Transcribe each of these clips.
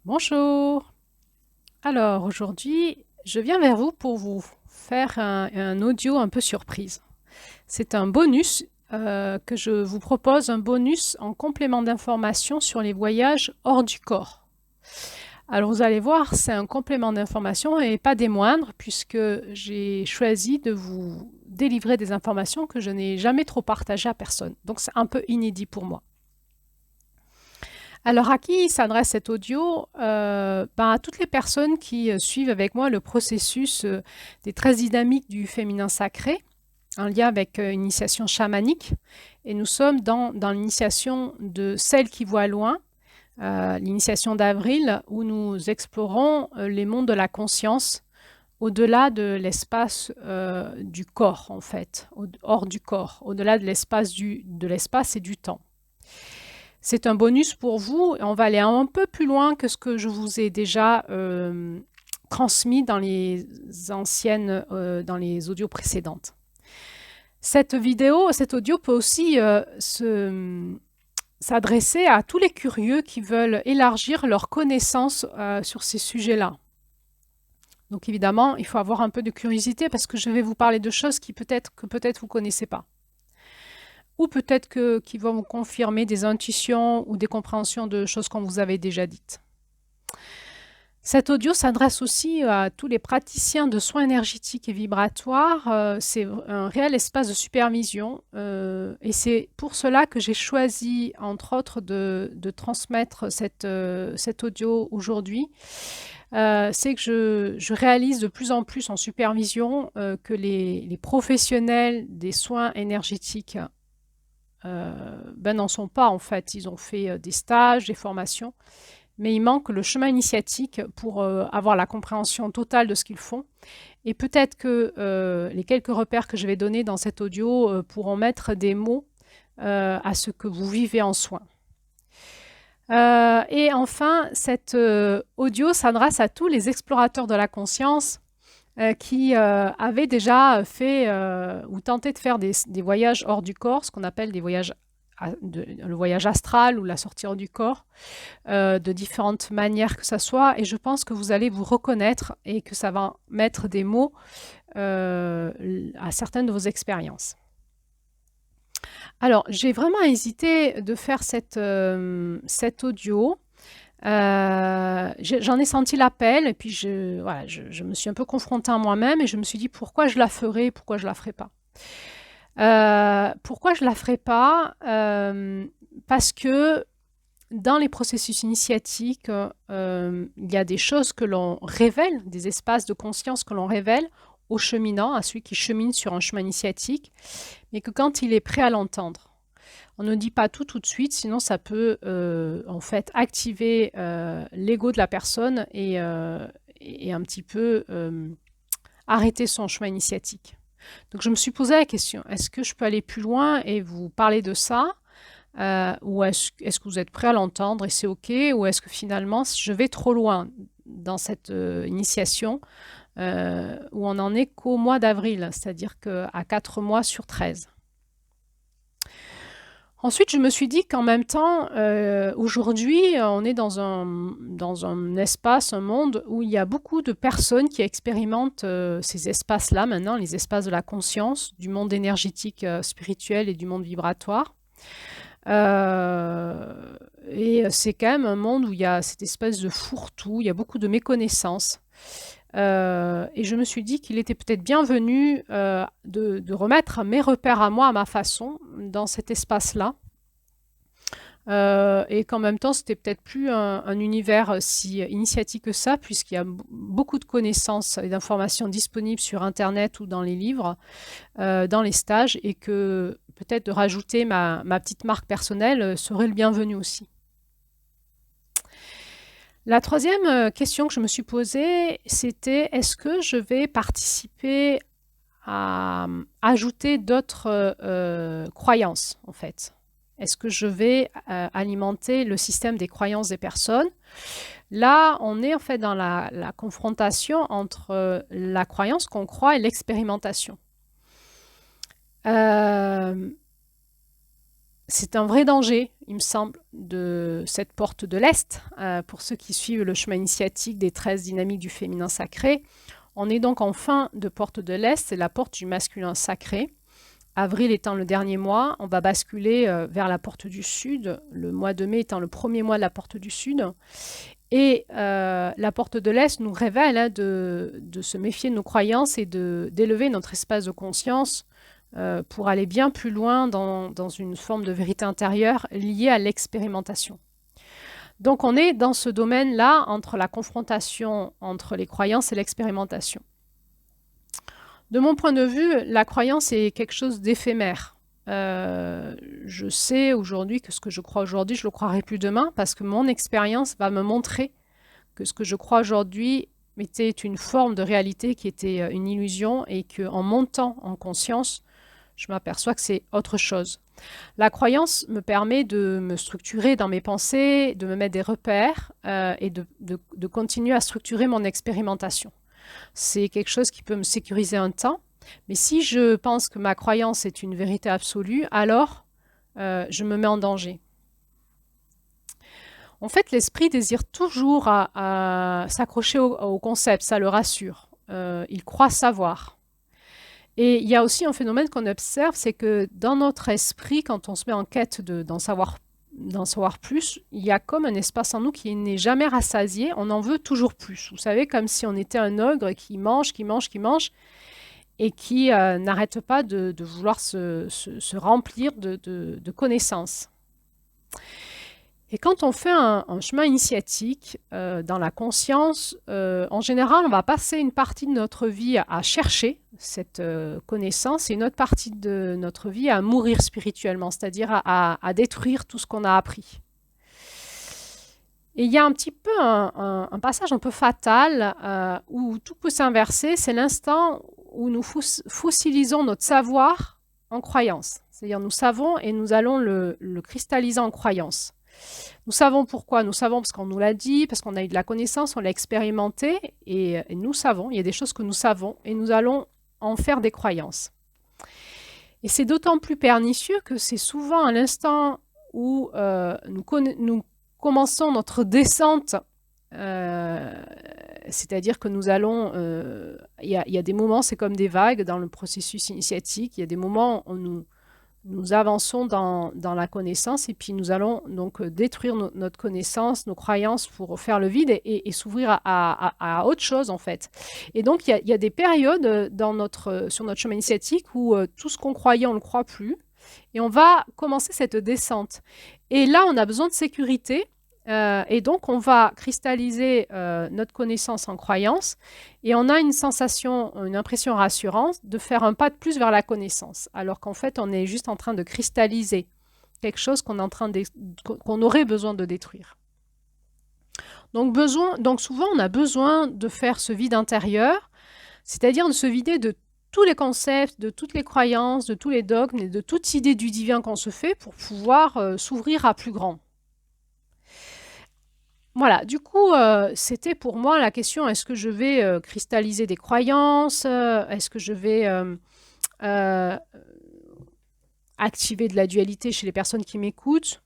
Bonjour. Alors aujourd'hui, je viens vers vous pour vous faire un audio un peu surprise. C'est un bonus que je vous propose, un bonus en complément d'information sur les voyages hors du corps. Alors vous allez voir, c'est un complément d'information et pas des moindres puisque j'ai choisi de vous délivrer des informations que je n'ai jamais trop partagées à personne. Donc c'est un peu inédit pour moi. Alors, à qui s'adresse cet audio? À toutes les personnes qui suivent avec moi le processus des 13 dynamiques du féminin sacré, en lien avec une initiation chamanique. Et nous sommes dans l'initiation de celle qui voit loin, l'initiation d'avril, où nous explorons les mondes de la conscience au-delà de l'espace du corps, en fait, hors du corps, au-delà de l'espace et du temps. C'est un bonus pour vous et on va aller un peu plus loin que ce que je vous ai déjà transmis dans dans les audios précédentes. Cet audio peut aussi s'adresser à tous les curieux qui veulent élargir leurs connaissances sur ces sujets-là. Donc évidemment, il faut avoir un peu de curiosité parce que je vais vous parler de choses que peut-être vous connaissez pas. Ou peut-être qui vont vous confirmer des intuitions ou des compréhensions de choses qu'on vous avait déjà dites. Cet audio s'adresse aussi à tous les praticiens de soins énergétiques et vibratoires. C'est un réel espace de supervision et c'est pour cela que j'ai choisi, entre autres, de transmettre cet audio aujourd'hui. C'est que je réalise de plus en plus en supervision que les professionnels des soins énergétiques n'en sont pas en fait. Ils ont fait des stages, des formations, mais il manque le chemin initiatique pour avoir la compréhension totale de ce qu'ils font. Et peut-être que les quelques repères que je vais donner dans cet audio pourront mettre des mots à ce que vous vivez en soins. Et enfin, cet audio s'adresse à tous les explorateurs de la conscience qui avaient déjà fait ou tenté de faire des voyages hors du corps, ce qu'on appelle des voyages le voyage astral ou la sortie hors du corps, de différentes manières que ça soit. Et je pense que vous allez vous reconnaître et que ça va mettre des mots à certaines de vos expériences. Alors, j'ai vraiment hésité de faire cet audio. J'en ai senti l'appel et puis voilà, je me suis un peu confrontée à moi-même et je me suis dit pourquoi je la ferais, pourquoi je la ferais pas. Pourquoi je la ferais pas? Parce que dans les processus initiatiques, il y a des choses que l'on révèle, des espaces de conscience que l'on révèle au cheminant, à celui qui chemine sur un chemin initiatique, mais que quand il est prêt à l'entendre. On ne dit pas tout de suite, sinon ça peut en fait activer l'ego de la personne et un petit peu arrêter son chemin initiatique. Donc je me suis posé la question, est-ce que je peux aller plus loin et vous parler de ça ou est-ce que vous êtes prêt à l'entendre et c'est OK? Ou est-ce que finalement, je vais trop loin dans cette initiation où on n'en est qu'au mois d'avril, c'est-à-dire qu'à 4 mois sur 13. Ensuite, je me suis dit qu'en même temps, aujourd'hui, on est dans un espace, un monde où il y a beaucoup de personnes qui expérimentent ces espaces-là maintenant, les espaces de la conscience, du monde énergétique spirituel et du monde vibratoire. Et c'est quand même un monde où il y a cette espèce de fourre-tout, il y a beaucoup de méconnaissances. Et je me suis dit qu'il était peut-être bienvenu de remettre mes repères à moi, à ma façon, dans cet espace-là. Et qu'en même temps, c'était peut-être plus un univers si initiatique que ça, puisqu'il y a beaucoup de connaissances et d'informations disponibles sur Internet ou dans les livres, dans les stages, et que peut-être de rajouter ma petite marque personnelle serait le bienvenu aussi. La troisième question que je me suis posée, c'était est-ce que je vais participer à ajouter d'autres croyances, en fait? Est-ce que je vais alimenter le système des croyances des personnes? Là, on est en fait dans la confrontation entre la croyance qu'on croit et l'expérimentation. C'est un vrai danger, il me semble, de cette porte de l'Est. Pour ceux qui suivent le chemin initiatique des 13 dynamiques du féminin sacré, on est donc en fin de porte de l'Est, c'est la porte du masculin sacré. Avril étant le dernier mois, on va basculer vers la porte du Sud, le mois de mai étant le premier mois de la porte du Sud. Et la porte de l'Est nous révèle de se méfier de nos croyances et d'élever notre espace de conscience pour aller bien plus loin dans une forme de vérité intérieure liée à l'expérimentation. Donc on est dans ce domaine-là entre la confrontation entre les croyances et l'expérimentation. De mon point de vue, la croyance est quelque chose d'éphémère. Je sais aujourd'hui que ce que je crois aujourd'hui, je ne le croirai plus demain parce que mon expérience va me montrer que ce que je crois aujourd'hui était une forme de réalité qui était une illusion et qu'en montant en conscience, je m'aperçois que c'est autre chose. La croyance me permet de me structurer dans mes pensées, de me mettre des repères et de continuer à structurer mon expérimentation. C'est quelque chose qui peut me sécuriser un temps, mais si je pense que ma croyance est une vérité absolue, alors je me mets en danger. En fait, l'esprit désire toujours à s'accrocher au concept, ça le rassure. Il croit savoir. Et il y a aussi un phénomène qu'on observe, c'est que dans notre esprit, quand on se met en quête d'en savoir plus, il y a comme un espace en nous qui n'est jamais rassasié, on en veut toujours plus. Vous savez, comme si on était un ogre qui mange, et qui n'arrête pas de vouloir se remplir de connaissances. Et quand on fait un chemin initiatique dans la conscience, en général, on va passer une partie de notre vie à chercher cette connaissance et une autre partie de notre vie à mourir spirituellement, c'est-à-dire à détruire tout ce qu'on a appris. Et il y a un petit peu un passage un peu fatal où tout peut s'inverser, c'est l'instant où nous fossilisons notre savoir en croyance. C'est-à-dire nous savons et nous allons le cristalliser en croyance. Nous savons pourquoi, nous savons parce qu'on nous l'a dit, parce qu'on a eu de la connaissance, on l'a expérimenté, et nous savons, il y a des choses que nous savons, et nous allons en faire des croyances. Et c'est d'autant plus pernicieux que c'est souvent à l'instant où nous commençons notre descente, c'est-à-dire que nous allons... Il y a des moments, c'est comme des vagues dans le processus initiatique, il y a des moments où nous avançons dans la connaissance et puis nous allons donc détruire notre connaissance, nos croyances pour faire le vide et s'ouvrir à autre chose en fait. Et donc il y a des périodes sur notre chemin initiatique où tout ce qu'on croyait, on ne le croit plus et on va commencer cette descente. Et là, on a besoin de sécurité et donc on va cristalliser notre connaissance en croyance et on a une sensation, une impression rassurante de faire un pas de plus vers la connaissance, alors qu'en fait on est juste en train de cristalliser quelque chose qu'on aurait besoin de détruire. Donc souvent on a besoin de faire ce vide intérieur, c'est-à-dire de se vider de tous les concepts, de toutes les croyances, de tous les dogmes et de toute idée du divin qu'on se fait pour pouvoir s'ouvrir à plus grand. Voilà, du coup, c'était pour moi la question, est-ce que je vais cristalliser des croyances? Est-ce que je vais activer de la dualité chez les personnes qui m'écoutent?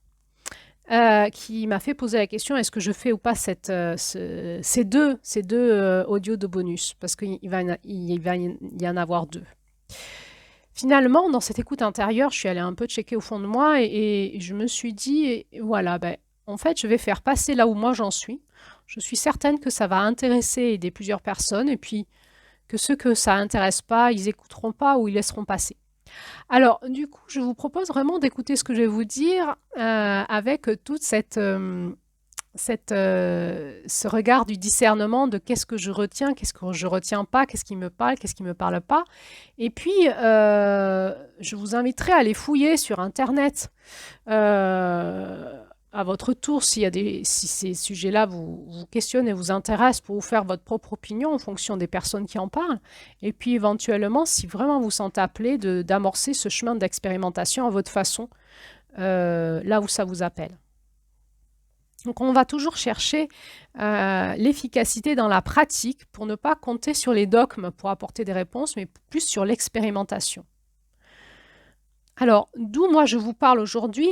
Qui m'a fait poser la question, est-ce que je fais ou pas ces deux audios de bonus? Parce qu'il va y en avoir deux. Finalement, dans cette écoute intérieure, je suis allée un peu checker au fond de moi et je me suis dit, voilà, en fait, je vais faire passer là où moi j'en suis. Je suis certaine que ça va intéresser et aider plusieurs personnes et puis que ceux que ça intéresse pas, ils écouteront pas ou ils laisseront passer. Alors, du coup, je vous propose vraiment d'écouter ce que je vais vous dire avec toute ce regard du discernement de qu'est-ce que je retiens, qu'est-ce que je retiens pas, qu'est-ce qui me parle, qu'est-ce qui me parle pas. Et puis, je vous inviterai à aller fouiller sur Internet à votre tour si ces sujets-là vous questionnent et vous intéressent pour vous faire votre propre opinion en fonction des personnes qui en parlent. Et puis, éventuellement, si vraiment vous sentez appelé d'amorcer ce chemin d'expérimentation à votre façon, là où ça vous appelle. Donc on va toujours chercher l'efficacité dans la pratique pour ne pas compter sur les dogmes pour apporter des réponses, mais plus sur l'expérimentation. Alors, d'où moi je vous parle aujourd'hui?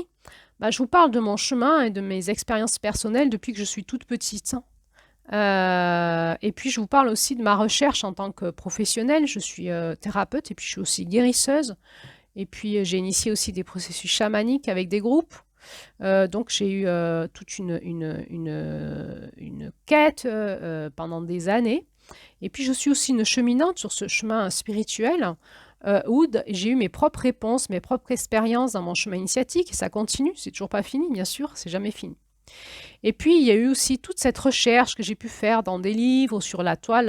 Bah, je vous parle de mon chemin et de mes expériences personnelles depuis que je suis toute petite. Et puis je vous parle aussi de ma recherche en tant que professionnelle. Je suis thérapeute et puis je suis aussi guérisseuse. Et puis j'ai initié aussi des processus chamaniques avec des groupes. Donc j'ai eu toute une quête pendant des années. Et puis je suis aussi une cheminante sur ce chemin spirituel où j'ai eu mes propres réponses, mes propres expériences dans mon chemin initiatique. Et ça continue, c'est toujours pas fini, bien sûr, c'est jamais fini. Et puis, il y a eu aussi toute cette recherche que j'ai pu faire dans des livres, sur la toile,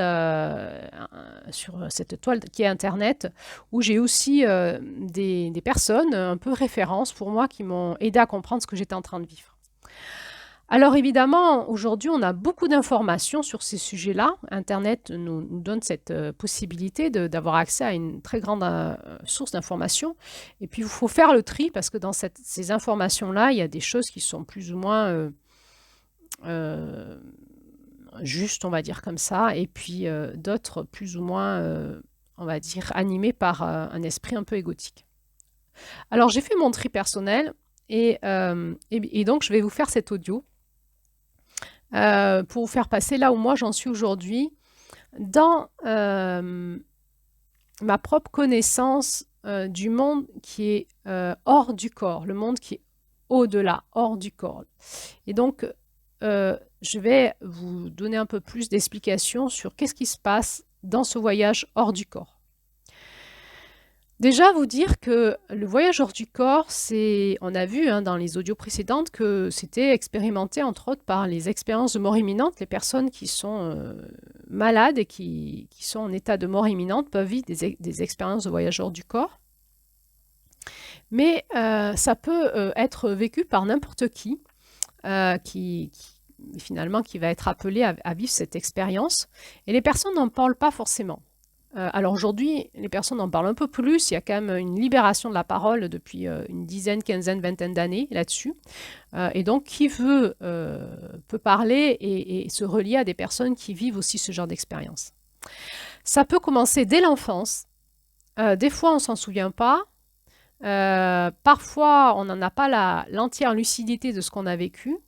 sur cette toile qui est Internet, où j'ai aussi des personnes un peu références pour moi qui m'ont aidé à comprendre ce que j'étais en train de vivre. Alors évidemment, aujourd'hui, on a beaucoup d'informations sur ces sujets-là. Internet nous donne cette possibilité d'avoir accès à une très grande source d'informations. Et puis, il faut faire le tri parce que dans ces informations-là, il y a des choses qui sont plus ou moins euh, justes, on va dire comme ça, et puis d'autres plus ou moins, on va dire, animées par un esprit un peu égotique. Alors, j'ai fait mon tri personnel et donc je vais vous faire cet audio pour vous faire passer là où moi j'en suis aujourd'hui dans ma propre connaissance du monde qui est hors du corps, le monde qui est au-delà, hors du corps. Et donc, je vais vous donner un peu plus d'explications sur qu'est-ce qui se passe dans ce voyage hors du corps. Déjà, vous dire que le voyage hors du corps, on a vu dans les audios précédentes que c'était expérimenté entre autres par les expériences de mort imminente. Les personnes qui sont malades et qui sont en état de mort imminente peuvent vivre des expériences de voyage hors du corps. Mais ça peut être vécu par n'importe qui, finalement qui va être appelé à vivre cette expérience. Et les personnes n'en parlent pas forcément. Alors aujourd'hui, les personnes en parlent un peu plus. Il y a quand même une libération de la parole depuis une dizaine, quinzaine, vingtaine d'années là-dessus. Et donc, qui veut peut parler et se relier à des personnes qui vivent aussi ce genre d'expérience. Ça peut commencer dès l'enfance. Des fois, on ne s'en souvient pas. Parfois, on n'en a pas l'entière lucidité de ce qu'on a vécu.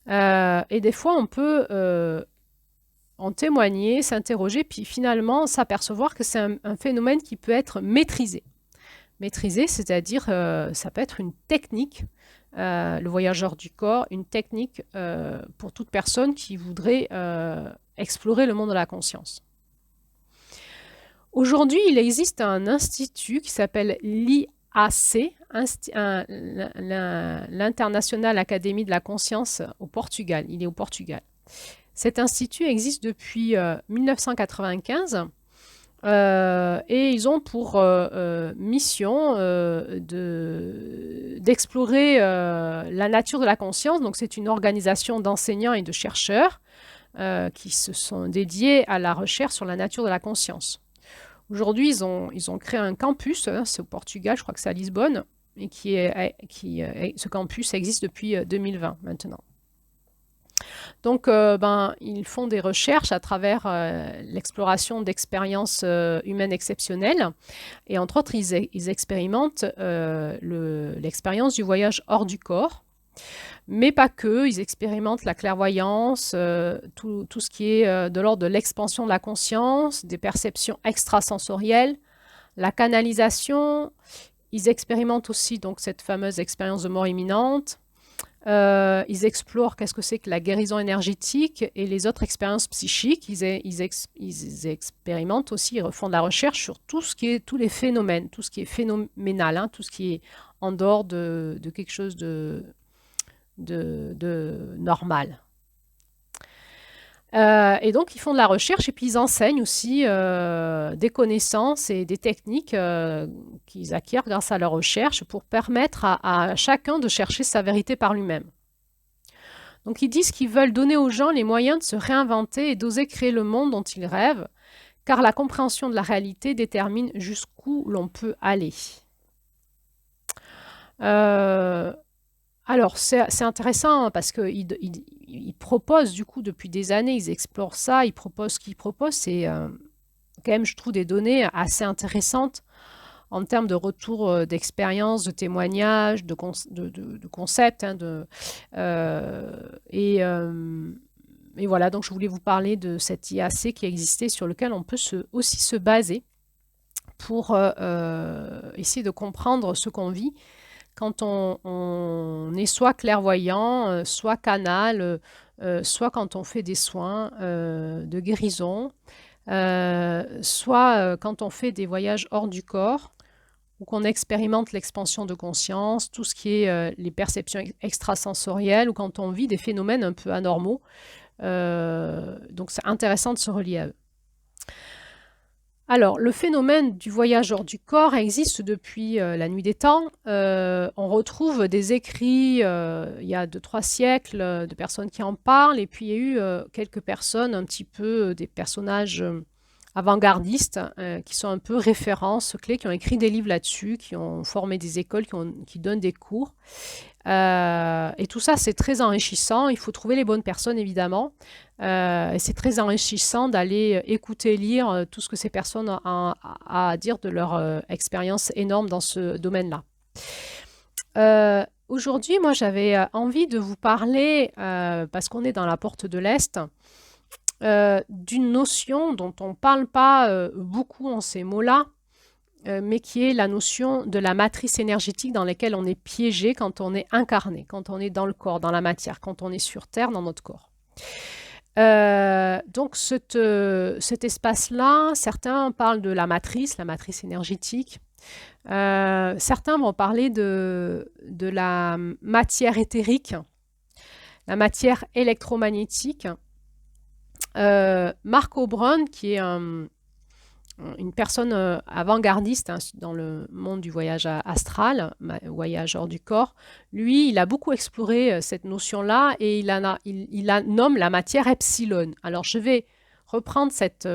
Et des fois, on peut en témoigner, s'interroger, puis finalement s'apercevoir que c'est un phénomène qui peut être maîtrisé. Maîtrisé, c'est-à-dire ça peut être une technique, le voyageur du corps, une technique pour toute personne qui voudrait explorer le monde de la conscience. Aujourd'hui, il existe un institut qui s'appelle l'IAC, l'International Academy de la Conscience au Portugal. Il est au Portugal. Cet institut existe depuis 1995 et ils ont pour mission d'explorer la nature de la conscience. Donc c'est une organisation d'enseignants et de chercheurs qui se sont dédiés à la recherche sur la nature de la conscience. Aujourd'hui, ils ont créé un campus, c'est au Portugal, je crois que c'est à Lisbonne, et ce campus existe depuis 2020 maintenant. Donc, ils font des recherches à travers l'exploration d'expériences humaines exceptionnelles. Et entre autres, ils expérimentent l'expérience du voyage hors du corps. Mais pas que, ils expérimentent la clairvoyance, tout ce qui est de l'ordre de l'expansion de la conscience, des perceptions extrasensorielles, la canalisation. Ils expérimentent aussi donc cette fameuse expérience de mort imminente. Ils explorent qu'est-ce que c'est que la guérison énergétique et les autres expériences psychiques. Ils expérimentent aussi, ils refont de la recherche sur tous les phénomènes, tout ce qui est phénoménal, tout ce qui est en dehors de quelque chose de normal. Et donc, ils font de la recherche et puis ils enseignent aussi des connaissances et des techniques qu'ils acquièrent grâce à leur recherche pour permettre à chacun de chercher sa vérité par lui-même. Donc, ils disent qu'ils veulent donner aux gens les moyens de se réinventer et d'oser créer le monde dont ils rêvent, car la compréhension de la réalité détermine jusqu'où l'on peut aller. Alors, c'est intéressant parce qu'ils proposent, du coup, depuis des années, ils explorent ça, ce qu'ils proposent, c'est quand même, je trouve, des données assez intéressantes en termes de retour d'expérience, de témoignages, de concepts. Hein, et voilà, donc je voulais vous parler de cet IAC qui existait, sur lequel on peut aussi se baser pour essayer de comprendre ce qu'on vit quand on est soit clairvoyant, soit canal, soit quand on fait des soins de guérison, soit quand on fait des voyages hors du corps, ou qu'on expérimente l'expansion de conscience, tout ce qui est les perceptions extrasensorielles, ou quand on vit des phénomènes un peu anormaux. Donc c'est intéressant de se relier à eux. Alors, le phénomène du voyage hors du corps existe depuis la nuit des temps. On retrouve des écrits il y a 2-3 siècles de personnes qui en parlent, et puis il y a eu quelques personnes, un petit peu des personnages avant-gardistes qui sont un peu références clés, qui ont écrit des livres là-dessus, qui ont formé des écoles, qui donnent des cours. Et tout ça, c'est très enrichissant. Il faut trouver les bonnes personnes, évidemment. Et c'est très enrichissant d'aller écouter, lire tout ce que ces personnes ont à dire de leur expérience énorme dans ce domaine-là. Aujourd'hui, moi, j'avais envie de vous parler, parce qu'on est dans la porte de l'Est, d'une notion dont on ne parle pas beaucoup en ces mots-là, mais qui est la notion de la matrice énergétique dans laquelle on est piégé quand on est incarné, quand on est dans le corps, dans la matière, quand on est sur Terre, dans notre corps. Donc cet espace-là, certains parlent de la matrice énergétique. Certains vont parler de la matière éthérique, la matière électromagnétique. Marc O'Brien, qui est une personne avant-gardiste dans le monde du voyage astral, voyage hors du corps, lui, il a beaucoup exploré cette notion-là et il la nomme la matière epsilon. Alors, je vais reprendre cette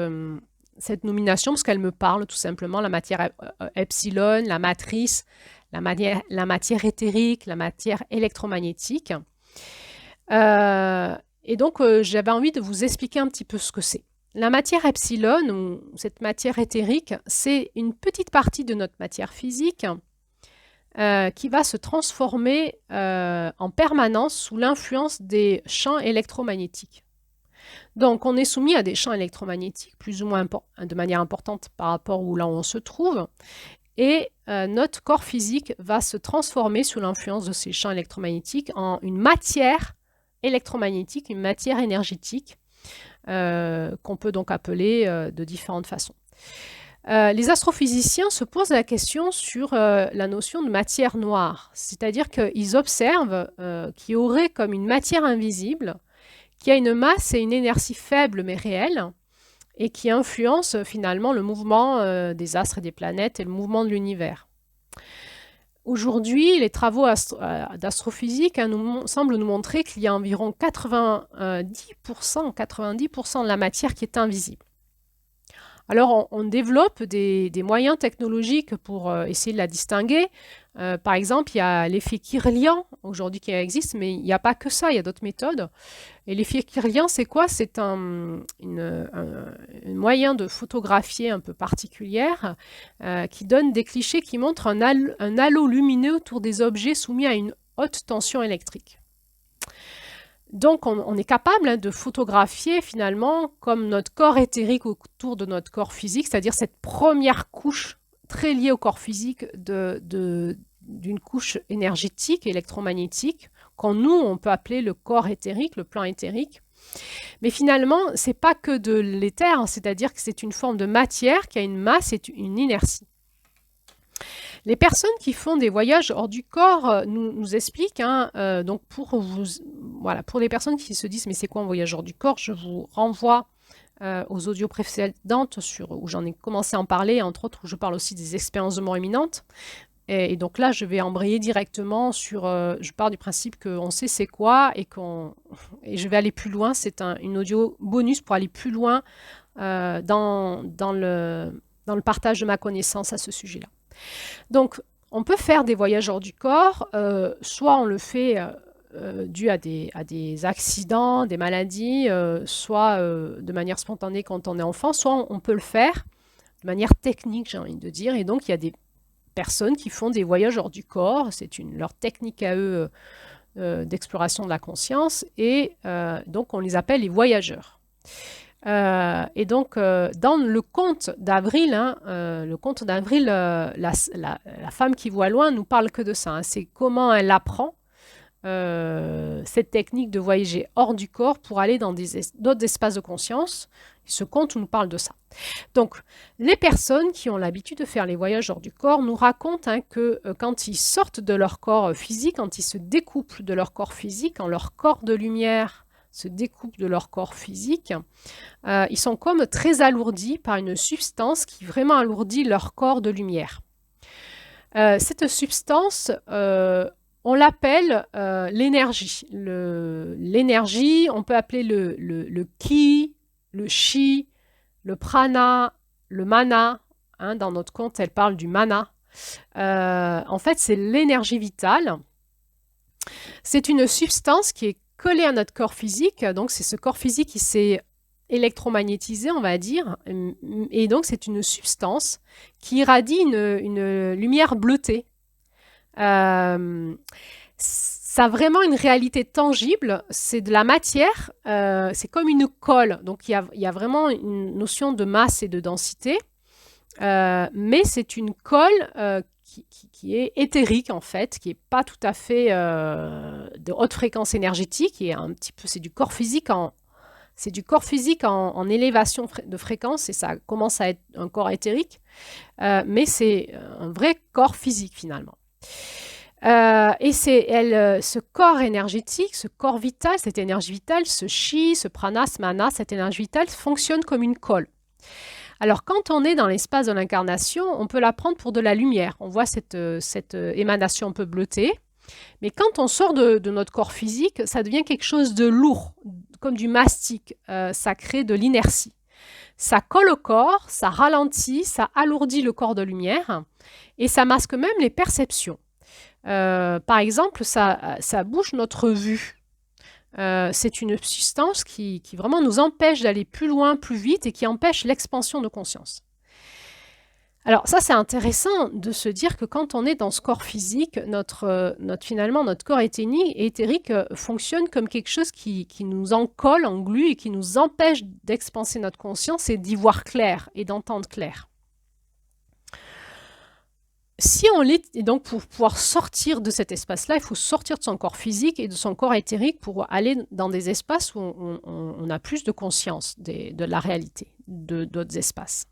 nomination parce qu'elle me parle tout simplement, la matière epsilon, la matrice, la matière éthérique, la matière électromagnétique. Et donc, j'avais envie de vous expliquer un petit peu ce que c'est. La matière epsilon, ou cette matière éthérique, c'est une petite partie de notre matière physique qui va se transformer en permanence sous l'influence des champs électromagnétiques. Donc, on est soumis à des champs électromagnétiques plus ou moins de manière importante par rapport à là où on se trouve. Et notre corps physique va se transformer sous l'influence de ces champs électromagnétiques en une matière électromagnétique, une matière énergétique, qu'on peut donc appeler de différentes façons. Les astrophysiciens se posent la question sur la notion de matière noire, c'est-à-dire qu'ils observent qu'il y aurait comme une matière invisible qui a une masse et une énergie faibles mais réelles et qui influence finalement le mouvement des astres et des planètes et le mouvement de l'univers. Aujourd'hui, les travaux d'astrophysique semblent nous montrer qu'il y a environ 90% de la matière qui est invisible. Alors, on développe des moyens technologiques pour essayer de la distinguer. Par exemple, il y a l'effet Kirlian aujourd'hui qui existe, mais il n'y a pas que ça, il y a d'autres méthodes. Et l'effet Kirlian, c'est quoi? C'est un moyen de photographier un peu particulière qui donne des clichés qui montrent un halo lumineux autour des objets soumis à une haute tension électrique. Donc, on est capable de photographier finalement comme notre corps éthérique autour de notre corps physique, c'est-à-dire cette première couche très liée au corps physique d'une couche énergétique, électromagnétique, on peut appeler le corps éthérique, le plan éthérique. Mais finalement, ce n'est pas que de l'éther, c'est-à-dire que c'est une forme de matière qui a une masse et une inertie. Les personnes qui font des voyages hors du corps nous expliquent, donc pour les personnes qui se disent « mais c'est quoi un voyage hors du corps ?» Je vous renvoie aux audios précédentes où j'en ai commencé à en parler, entre autres où je parle aussi des expériences de mort imminente. Et donc là, je vais embrayer directement sur... je pars du principe qu'on sait c'est quoi et je vais aller plus loin. C'est une audio bonus pour aller plus loin dans le partage de ma connaissance à ce sujet-là. Donc, on peut faire des voyages hors du corps, soit on le fait dû à des accidents, des maladies, soit de manière spontanée quand on est enfant, soit on peut le faire de manière technique, j'ai envie de dire. Et donc, il y a des personnes qui font des voyages hors du corps, c'est leur technique à eux d'exploration de la conscience, et donc on les appelle les voyageurs. Et donc, dans le conte d'Avril, la femme qui voit loin nous parle que de ça, hein. C'est comment elle apprend cette technique de voyager hors du corps pour aller dans d'autres espaces de conscience. Ce conte nous parle de ça. Donc, les personnes qui ont l'habitude de faire les voyages hors du corps nous racontent, hein, que quand ils sortent de leur corps physique, quand ils se découplent de leur corps physique, quand leur corps de lumière se découpe de leur corps physique, ils sont comme très alourdis par une substance qui vraiment alourdit leur corps de lumière. Cette substance, on l'appelle l'énergie. L'énergie, on peut appeler le ki, le chi, le prana, le mana. Hein, dans notre conte, elle parle du mana. En fait, c'est l'énergie vitale. C'est une substance qui est collée à notre corps physique. Donc, c'est ce corps physique qui s'est électromagnétisé, on va dire. Et donc, c'est une substance qui irradie une lumière bleutée. Ça a vraiment une réalité tangible, c'est de la matière, c'est comme une colle, donc il y a vraiment une notion de masse et de densité, mais c'est une colle qui est éthérique en fait, qui n'est pas tout à fait de haute fréquence énergétique, qui est un petit peu, c'est du corps physique en élévation de fréquence, et ça commence à être un corps éthérique, mais c'est un vrai corps physique finalement. Et ce corps énergétique, ce corps vital, cette énergie vitale, ce chi, ce prana, ce mana, cette énergie vitale fonctionne comme une colle. Alors, quand on est dans l'espace de l'incarnation, on peut la prendre pour de la lumière. On voit cette émanation un peu bleutée. Mais quand on sort de notre corps physique, ça devient quelque chose de lourd, comme du mastic. Ça crée de l'inertie. Ça colle au corps, ça ralentit, ça alourdit le corps de lumière et ça masque même les perceptions. Par exemple, ça bouge notre vue. C'est une substance qui vraiment nous empêche d'aller plus loin, plus vite et qui empêche l'expansion de conscience. Alors ça, c'est intéressant de se dire que quand on est dans ce corps physique, finalement, notre corps éthérique fonctionne comme quelque chose qui nous encolle, englue et qui nous empêche d'expanser notre conscience et d'y voir clair et d'entendre clair. Et donc pour pouvoir sortir de cet espace-là, il faut sortir de son corps physique et de son corps éthérique pour aller dans des espaces où on a plus de conscience de la réalité, d'autres espaces.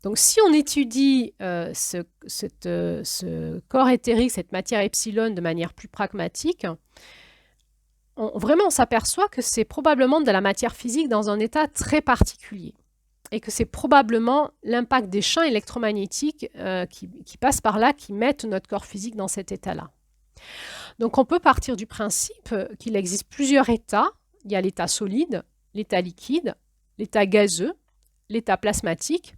Donc si on étudie ce corps éthérique, cette matière epsilon de manière plus pragmatique, vraiment on s'aperçoit que c'est probablement de la matière physique dans un état très particulier. Et que c'est probablement l'impact des champs électromagnétiques qui passent par là, qui mettent notre corps physique dans cet état-là. Donc on peut partir du principe qu'il existe plusieurs états. Il y a l'état solide, l'état liquide, l'état gazeux, l'état plasmatique,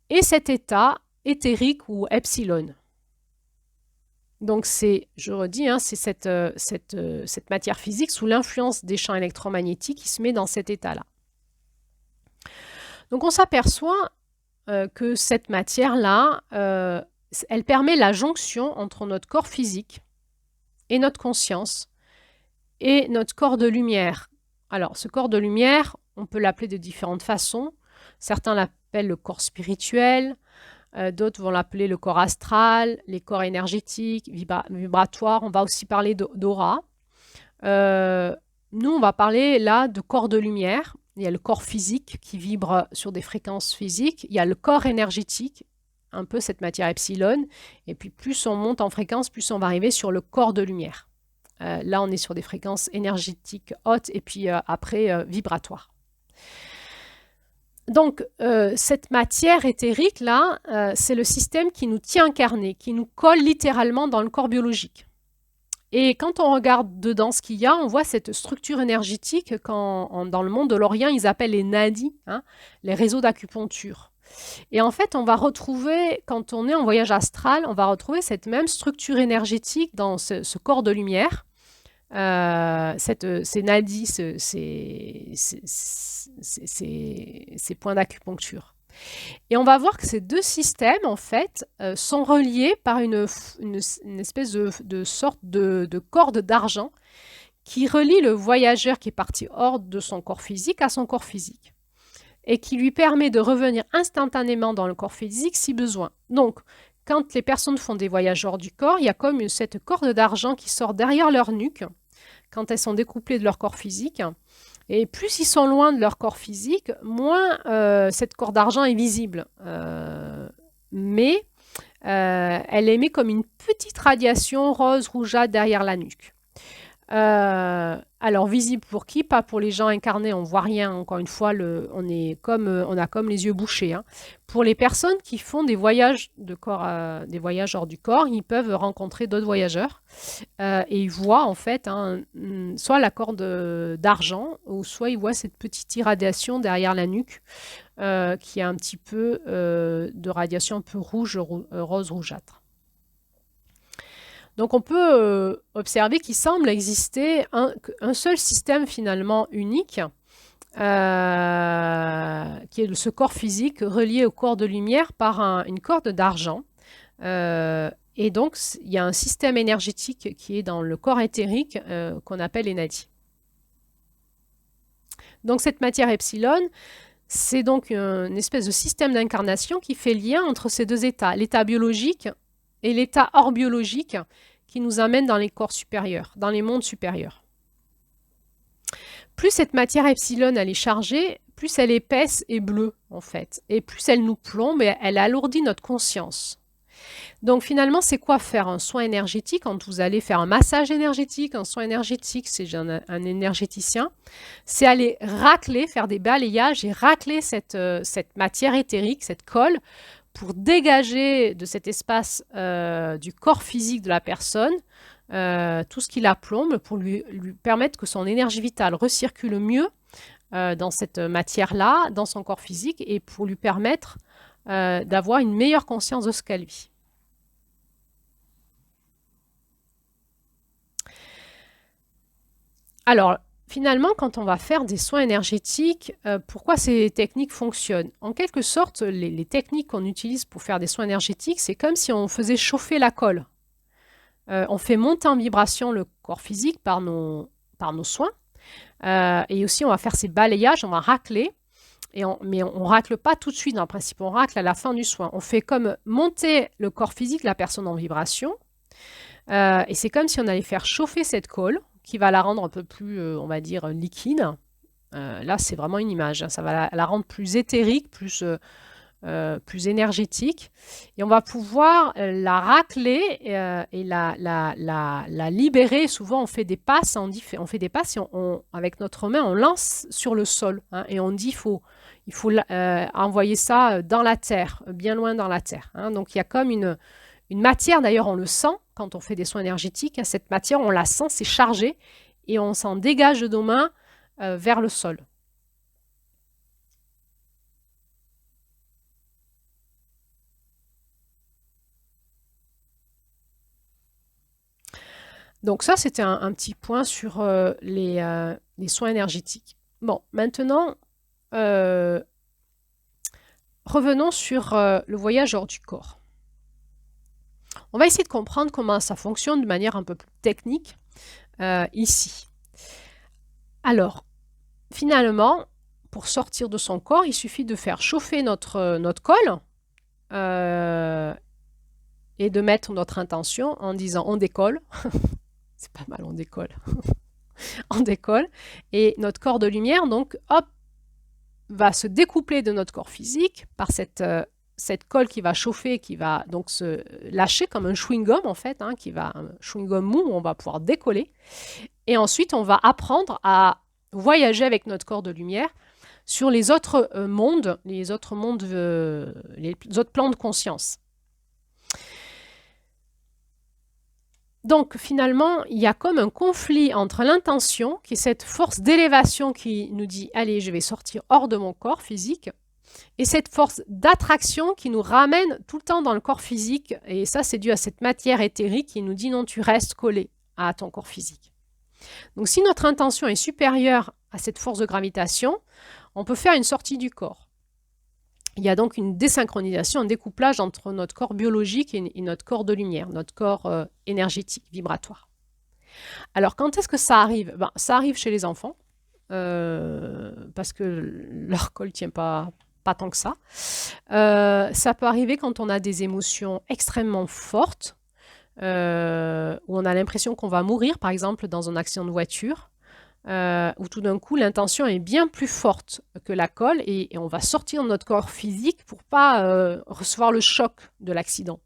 et cet état éthérique ou epsilon. Donc c'est, je redis, hein, c'est cette matière physique sous l'influence des champs électromagnétiques qui se met dans cet état-là. Donc on s'aperçoit que cette matière-là, elle permet la jonction entre notre corps physique et notre conscience et notre corps de lumière. Alors ce corps de lumière, on peut l'appeler de différentes façons. Certains l'appellent le corps spirituel, d'autres vont l'appeler le corps astral, les corps énergétiques, vibratoires. On va aussi parler d'aura. Nous, on va parler là de corps de lumière. Il y a le corps physique qui vibre sur des fréquences physiques. Il y a le corps énergétique, un peu cette matière epsilon. Et puis plus on monte en fréquence, plus on va arriver sur le corps de lumière. Là, on est sur des fréquences énergétiques hautes et puis après vibratoires. Donc, cette matière éthérique, là, c'est le système qui nous tient incarnés, qui nous colle littéralement dans le corps biologique. Et quand on regarde dedans ce qu'il y a, on voit cette structure énergétique dans le monde de l'Orient, ils appellent les nadis, hein, les réseaux d'acupuncture. Et en fait, on va retrouver, quand on est en voyage astral, on va retrouver cette même structure énergétique dans ce corps de lumière, ces nadis, ces points d'acupuncture. Et on va voir que ces deux systèmes, en fait, sont reliés par une espèce de sorte de corde d'argent qui relie le voyageur qui est parti hors de son corps physique à son corps physique et qui lui permet de revenir instantanément dans le corps physique si besoin. Donc, quand les personnes font des voyages hors du corps, il y a comme cette corde d'argent qui sort derrière leur nuque quand elles sont découplées de leur corps physique. Et plus ils sont loin de leur corps physique, moins cette corde d'argent est visible. Mais elle émet comme une petite radiation rose rougeâtre derrière la nuque. Alors visible pour qui? Pas pour les gens incarnés, on voit rien. Encore une fois, on a comme les yeux bouchés. Hein. Pour les personnes qui font des voyages de corps, des voyages hors du corps, ils peuvent rencontrer d'autres voyageurs et ils voient en fait soit la corde d'argent ou soit ils voient cette petite irradiation derrière la nuque qui a un petit peu de radiation un peu rouge, rose rougeâtre. Donc on peut observer qu'il semble exister un seul système finalement unique, qui est ce corps physique relié au corps de lumière par une corde d'argent. Et donc il y a un système énergétique qui est dans le corps éthérique qu'on appelle les nadis. Donc cette matière epsilon, c'est donc une espèce de système d'incarnation qui fait lien entre ces deux états, l'état biologique et l'état hors biologique qui nous amène dans les corps supérieurs, dans les mondes supérieurs. Plus cette matière epsilon elle est chargée, plus elle est épaisse et bleue en fait. Et plus elle nous plombe et elle alourdit notre conscience. Donc finalement, c'est quoi faire un soin énergétique? Quand vous allez faire un massage énergétique, un soin énergétique, c'est un énergéticien, c'est aller racler, faire des balayages et racler cette matière éthérique, cette colle, pour dégager de cet espace du corps physique de la personne tout ce qui la plombe, pour lui permettre que son énergie vitale recircule mieux dans cette matière-là, dans son corps physique, et pour lui permettre d'avoir une meilleure conscience de ce qu'elle vit. Alors, finalement, quand on va faire des soins énergétiques, pourquoi ces techniques fonctionnent? En quelque sorte, les techniques qu'on utilise pour faire des soins énergétiques, c'est comme si on faisait chauffer la colle. On fait monter en vibration le corps physique par nos soins. Et aussi, on va faire ces balayages, on va racler. Mais on ne racle pas tout de suite, dans le principe, on racle à la fin du soin. On fait comme monter le corps physique de la personne en vibration. Et c'est comme si on allait faire chauffer cette colle, qui va la rendre un peu plus, on va dire, liquide. Là, c'est vraiment une image. Hein. Ça va la rendre plus éthérique, plus énergétique. Et on va pouvoir la racler et la libérer. Souvent, on fait des passes. On fait des passes et avec notre main, on lance sur le sol. Hein, et on dit il faut envoyer ça dans la terre, bien loin dans la terre. Hein. Donc, il y a comme une matière, d'ailleurs, on le sent quand on fait des soins énergétiques. Hein, cette matière, on la sent, c'est chargé. Et on s'en dégage de nos mains vers le sol. Donc ça, c'était un petit point sur les soins énergétiques. Bon, maintenant, revenons sur le voyage hors du corps. On va essayer de comprendre comment ça fonctionne de manière un peu plus technique ici. Alors, finalement, pour sortir de son corps, il suffit de faire chauffer notre colle et de mettre notre intention en disant « on décolle ». C'est pas mal, on décolle. On décolle. Et notre corps de lumière, donc, hop, va se découpler de notre corps physique par cette colle qui va chauffer, qui va donc se lâcher comme un chewing-gum, en fait, hein, un chewing-gum mou où on va pouvoir décoller. Et ensuite, on va apprendre à voyager avec notre corps de lumière sur les autres mondes, les autres plans de conscience. Donc finalement, il y a comme un conflit entre l'intention, qui est cette force d'élévation qui nous dit « Allez, je vais sortir hors de mon corps physique », et cette force d'attraction qui nous ramène tout le temps dans le corps physique. Et ça, c'est dû à cette matière éthérique qui nous dit « Non, tu restes collé à ton corps physique ». Donc si notre intention est supérieure à cette force de gravitation, on peut faire une sortie du corps. Il y a donc une désynchronisation, un découplage entre notre corps biologique et notre corps de lumière, notre corps énergétique, vibratoire. Alors, quand est-ce que ça arrive? Ça arrive chez les enfants, parce que leur col ne tient pas tant que ça. Ça peut arriver quand on a des émotions extrêmement fortes, où on a l'impression qu'on va mourir, par exemple dans un accident de voiture, où tout d'un coup l'intention est bien plus forte que la colle et on va sortir de notre corps physique pour pas recevoir le choc de l'accident.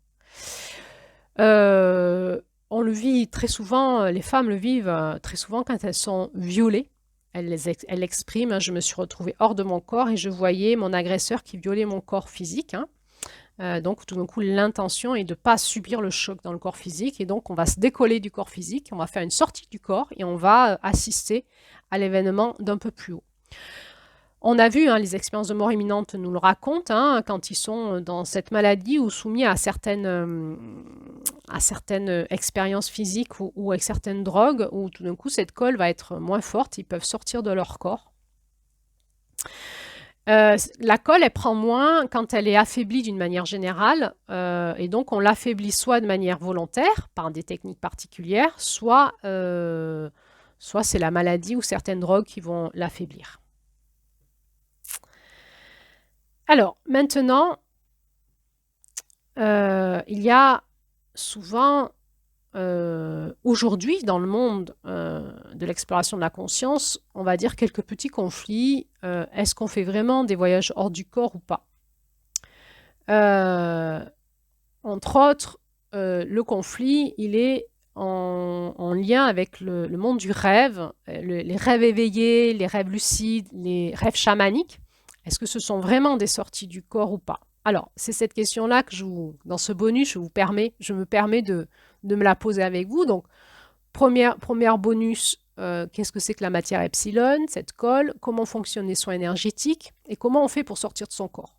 On le vit très souvent, les femmes le vivent très souvent quand elles sont violées. Elles expriment, hein, je me suis retrouvée hors de mon corps et je voyais mon agresseur qui violait mon corps physique. Hein. Donc tout d'un coup l'intention est de ne pas subir le choc dans le corps physique et donc on va se décoller du corps physique, on va faire une sortie du corps et on va assister à l'événement d'un peu plus haut. On a vu, hein, les expériences de mort imminente nous le racontent, hein, quand ils sont dans cette maladie ou soumis à certaines expériences physiques ou avec certaines drogues, où tout d'un coup cette colle va être moins forte, ils peuvent sortir de leur corps. La colle, elle prend moins quand elle est affaiblie d'une manière générale, et donc on l'affaiblit soit de manière volontaire, par des techniques particulières, soit c'est la maladie ou certaines drogues qui vont l'affaiblir. Alors, maintenant, il y a souvent, aujourd'hui, dans le monde de l'exploration de la conscience, on va dire quelques petits conflits. Est-ce qu'on fait vraiment des voyages hors du corps ou pas? Entre autres, le conflit, il est en lien avec le monde du rêve, les rêves éveillés, les rêves lucides, les rêves chamaniques. Est-ce que ce sont vraiment des sorties du corps ou pas? Alors, c'est cette question-là que dans ce bonus, je me permets de me la poser avec vous. Donc, première bonus, qu'est-ce que c'est que la matière epsilon, cette colle? Comment fonctionnent les soins énergétiques? Et comment on fait pour sortir de son corps?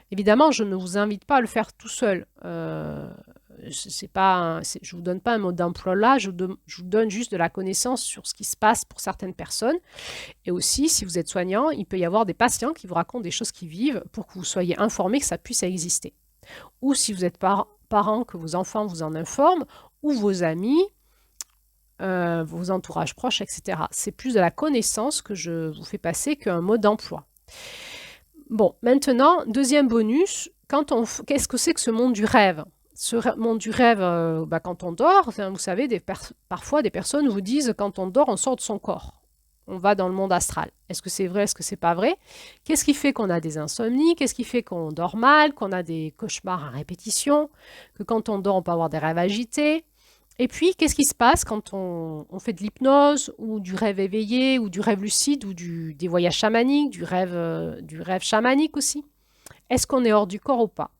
Évidemment, je ne vous invite pas à le faire tout seul. Je ne vous donne pas un mode d'emploi là, je vous donne juste de la connaissance sur ce qui se passe pour certaines personnes. Et aussi, si vous êtes soignant, il peut y avoir des patients qui vous racontent des choses qu'ils vivent pour que vous soyez informés que ça puisse exister. Ou si vous êtes parent, que vos enfants vous en informent, ou vos amis, vos entourages proches, etc. C'est plus de la connaissance que je vous fais passer qu'un mode d'emploi. Bon, maintenant, deuxième bonus, qu'est-ce que c'est que ce monde du rêve? Ce monde du rêve, quand on dort, vous savez, parfois des personnes vous disent quand on dort, on sort de son corps. On va dans le monde astral. Est-ce que c'est vrai, est-ce que c'est pas vrai? Qu'est-ce qui fait qu'on a des insomnies? Qu'est-ce qui fait qu'on dort mal, qu'on a des cauchemars à répétition? Que quand on dort, on peut avoir des rêves agités? Et puis, qu'est-ce qui se passe quand on fait de l'hypnose ou du rêve éveillé ou du rêve lucide ou des voyages chamaniques, du rêve chamanique aussi? Est-ce qu'on est hors du corps ou pas?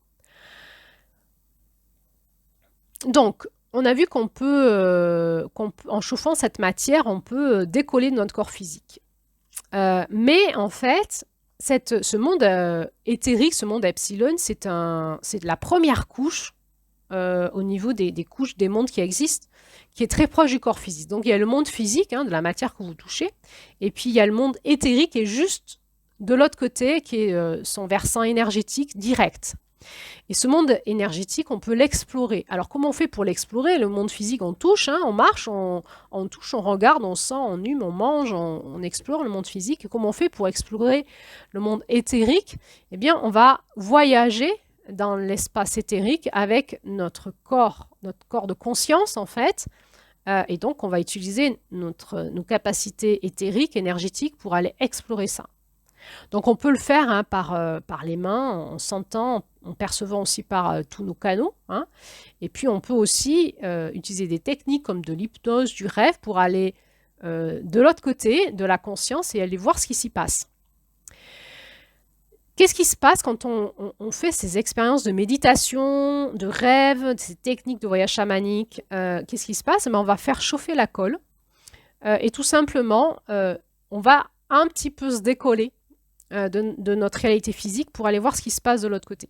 Donc, on a vu qu'on peut, en chauffant cette matière, on peut décoller de notre corps physique. Mais en fait, ce monde éthérique, ce monde epsilon, c'est la première couche au niveau des couches des mondes qui existent, qui est très proche du corps physique. Donc il y a le monde physique, hein, de la matière que vous touchez, et puis il y a le monde éthérique qui est juste de l'autre côté, qui est son versant énergétique direct. Et ce monde énergétique, on peut l'explorer. Alors comment on fait pour l'explorer? Le monde physique, on touche, hein, on marche, on touche, on regarde, on sent, on hume, on mange, on explore le monde physique. Et comment on fait pour explorer le monde éthérique? Eh bien, on va voyager dans l'espace éthérique avec notre corps de conscience en fait. Et donc, on va utiliser nos capacités éthériques, énergétiques pour aller explorer ça. Donc, on peut le faire, hein, par les mains, en sentant, en percevant aussi par tous nos canaux. Hein. Et puis, on peut aussi utiliser des techniques comme de l'hypnose, du rêve, pour aller de l'autre côté de la conscience et aller voir ce qui s'y passe. Qu'est-ce qui se passe quand on fait ces expériences de méditation, de rêve, ces techniques de voyage chamanique? Qu'est-ce qui se passe? On va faire chauffer la colle et tout simplement, on va un petit peu se décoller de notre réalité physique pour aller voir ce qui se passe de l'autre côté.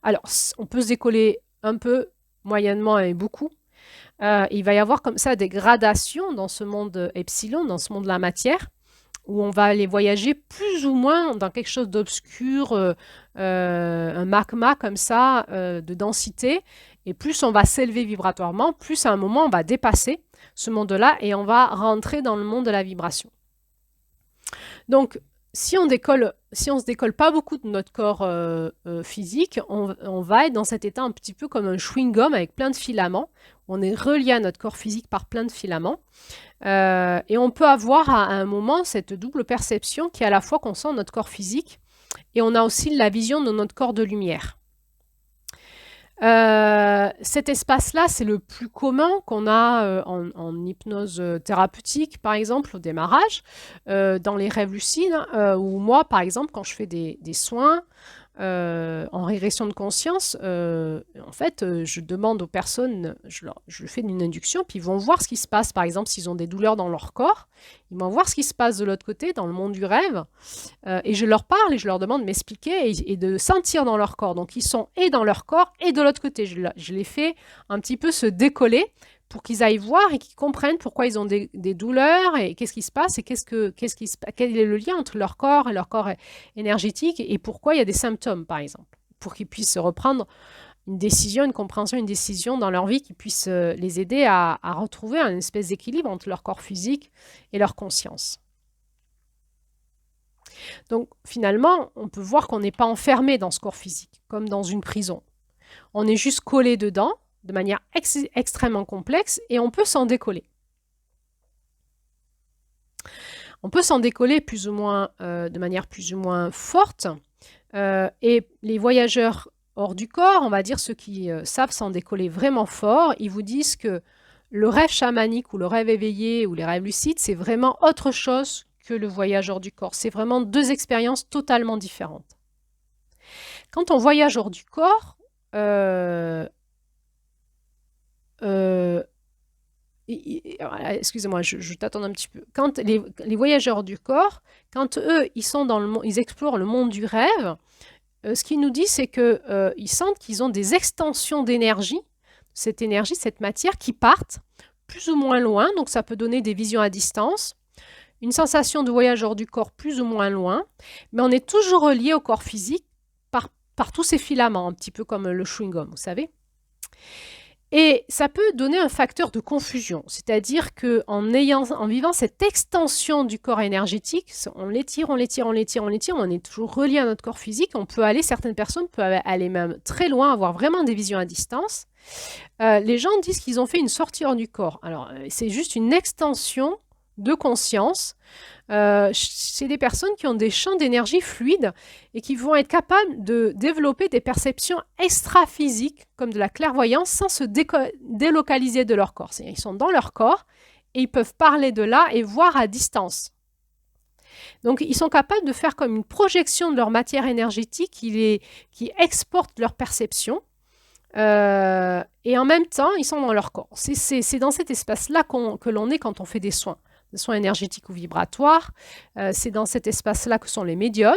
Alors, on peut se décoller un peu, moyennement et beaucoup. Il va y avoir comme ça des gradations dans ce monde epsilon, dans ce monde de la matière, où on va aller voyager plus ou moins dans quelque chose d'obscur, un magma comme ça, de densité. Et plus on va s'élever vibratoirement, plus à un moment on va dépasser ce monde-là et on va rentrer dans le monde de la vibration. Donc, si on se décolle pas beaucoup de notre corps physique, on va être dans cet état un petit peu comme un chewing-gum avec plein de filaments. On est relié à notre corps physique par plein de filaments. Et on peut avoir à un moment cette double perception qui est à la fois qu'on sent notre corps physique et on a aussi la vision de notre corps de lumière. Cet espace-là, c'est le plus commun qu'on a en hypnose thérapeutique, par exemple, au démarrage, dans les rêves lucides, ou moi, par exemple, quand je fais des soins en régression de conscience, en fait, je demande aux personnes, je fais une induction, puis ils vont voir ce qui se passe. Par exemple, s'ils ont des douleurs dans leur corps, ils vont voir ce qui se passe de l'autre côté, dans le monde du rêve, et je leur parle et je leur demande de m'expliquer et de sentir dans leur corps. Donc, ils sont et dans leur corps et de l'autre côté. Je les fais un petit peu se décoller pour qu'ils aillent voir et qu'ils comprennent pourquoi ils ont des douleurs et qu'est-ce qui se passe et quel est le lien entre leur corps et leur corps énergétique et pourquoi il y a des symptômes, par exemple, pour qu'ils puissent reprendre une décision, une compréhension, une décision dans leur vie qui puisse les aider à retrouver un espèce d'équilibre entre leur corps physique et leur conscience. Donc finalement, on peut voir qu'on n'est pas enfermé dans ce corps physique, comme dans une prison. On est juste collé dedans, de manière extrêmement complexe, et on peut s'en décoller. On peut s'en décoller plus ou moins, de manière plus ou moins forte, et les voyageurs hors du corps, on va dire ceux qui savent s'en décoller vraiment fort, ils vous disent que le rêve chamanique ou le rêve éveillé ou les rêves lucides, c'est vraiment autre chose que le voyage hors du corps. C'est vraiment deux expériences totalement différentes. Quand on voyage hors du corps, excusez-moi, je t'attends un petit peu. Quand les voyageurs du corps, quand eux, ils explorent le monde du rêve, ce qu'ils nous disent, c'est qu'ils sentent qu'ils ont des extensions d'énergie, cette matière, qui partent plus ou moins loin, donc ça peut donner des visions à distance, une sensation de voyage hors du corps plus ou moins loin, mais on est toujours relié au corps physique par tous ces filaments, un petit peu comme le chewing-gum, vous savez. Et ça peut donner un facteur de confusion, c'est-à-dire qu'en vivant cette extension du corps énergétique, on l'étire, on est toujours relié à notre corps physique, certaines personnes peuvent aller même très loin, avoir vraiment des visions à distance. Les gens disent qu'ils ont fait une sortie hors du corps. Alors, c'est juste une extension de conscience. C'est des personnes qui ont des champs d'énergie fluides et qui vont être capables de développer des perceptions extra-physiques, comme de la clairvoyance, sans se délocaliser de leur corps. C'est-à-dire, ils sont dans leur corps et ils peuvent parler de là et voir à distance. Donc, ils sont capables de faire comme une projection de leur matière énergétique qui exporte leur perception. Et en même temps, ils sont dans leur corps. C'est dans cet espace-là que l'on est quand on fait des soins énergétiques ou vibratoires. C'est dans cet espace-là que sont les médiums.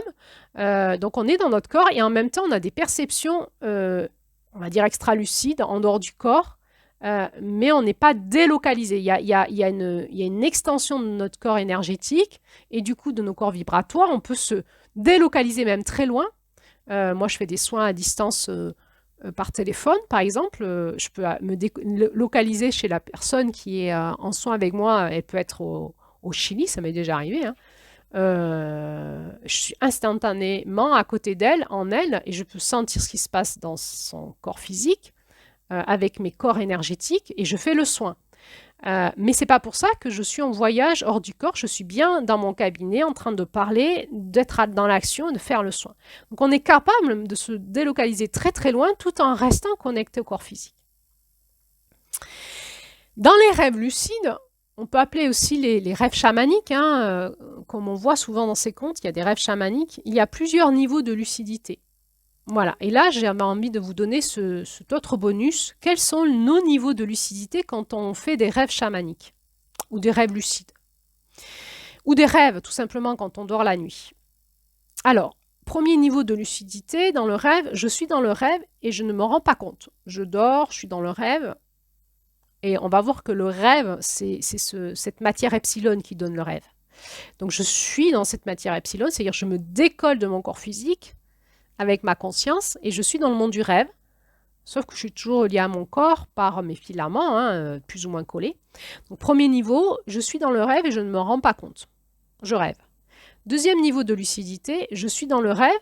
Donc, on est dans notre corps et en même temps, on a des perceptions, on va dire extra-lucides, en dehors du corps, mais on n'est pas délocalisé. Il y a une extension de notre corps énergétique et du coup de nos corps vibratoires. On peut se délocaliser même très loin. Moi, je fais des soins à distance par téléphone, par exemple. Je peux me localiser chez la personne qui est en soins avec moi. Elle peut être au Chili, ça m'est déjà arrivé. Hein. Je suis instantanément à côté d'elle, en elle, et je peux sentir ce qui se passe dans son corps physique avec mes corps énergétiques, et je fais le soin. Mais c'est pas pour ça que je suis en voyage hors du corps, je suis bien dans mon cabinet en train de parler, d'être dans l'action, de faire le soin. Donc on est capable de se délocaliser très très loin tout en restant connecté au corps physique. Dans les rêves lucides, on peut appeler aussi les rêves chamaniques, hein, comme on voit souvent dans ces contes, il y a des rêves chamaniques, il y a plusieurs niveaux de lucidité. Voilà, et là j'avais envie de vous donner cet autre bonus. Quels sont nos niveaux de lucidité quand on fait des rêves chamaniques ou des rêves lucides? Ou des rêves, tout simplement, quand on dort la nuit. Alors, premier niveau de lucidité, dans le rêve, je suis dans le rêve et je ne me rends pas compte. Je dors, je suis dans le rêve, et on va voir que le rêve, c'est cette matière epsilon qui donne le rêve. Donc je suis dans cette matière epsilon, c'est-à-dire je me décolle de mon corps physique avec ma conscience et je suis dans le monde du rêve, sauf que je suis toujours lié à mon corps par mes filaments, plus ou moins collés. Donc premier niveau, je suis dans le rêve et je ne me rends pas compte. Je rêve. Deuxième niveau de lucidité, je suis dans le rêve,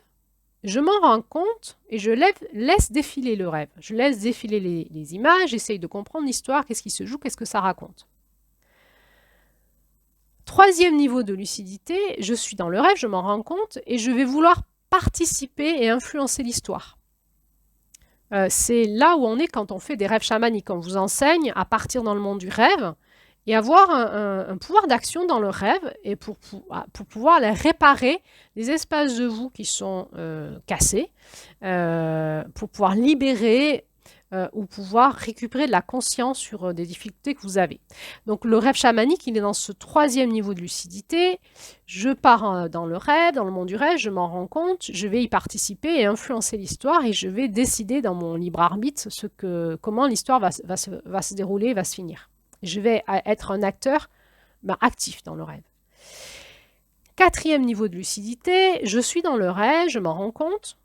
je m'en rends compte et je laisse défiler le rêve. Je laisse défiler les images, j'essaye de comprendre l'histoire, qu'est-ce qui se joue, qu'est-ce que ça raconte. Troisième niveau de lucidité, je suis dans le rêve, je m'en rends compte et je vais vouloir participer et influencer l'histoire. C'est là où on est quand on fait des rêves chamaniques. On vous enseigne à partir dans le monde du rêve et avoir un pouvoir d'action dans le rêve et pour pouvoir réparer les espaces de vous qui sont cassés, pour pouvoir libérer ou pouvoir récupérer de la conscience sur des difficultés que vous avez. Donc le rêve chamanique, il est dans ce troisième niveau de lucidité. Je pars dans le rêve, dans le monde du rêve, je m'en rends compte, je vais y participer et influencer l'histoire et je vais décider dans mon libre arbitre comment l'histoire va se dérouler, va se finir. Je vais être un acteur actif dans le rêve. Quatrième niveau de lucidité, je suis dans le rêve, je m'en rends compte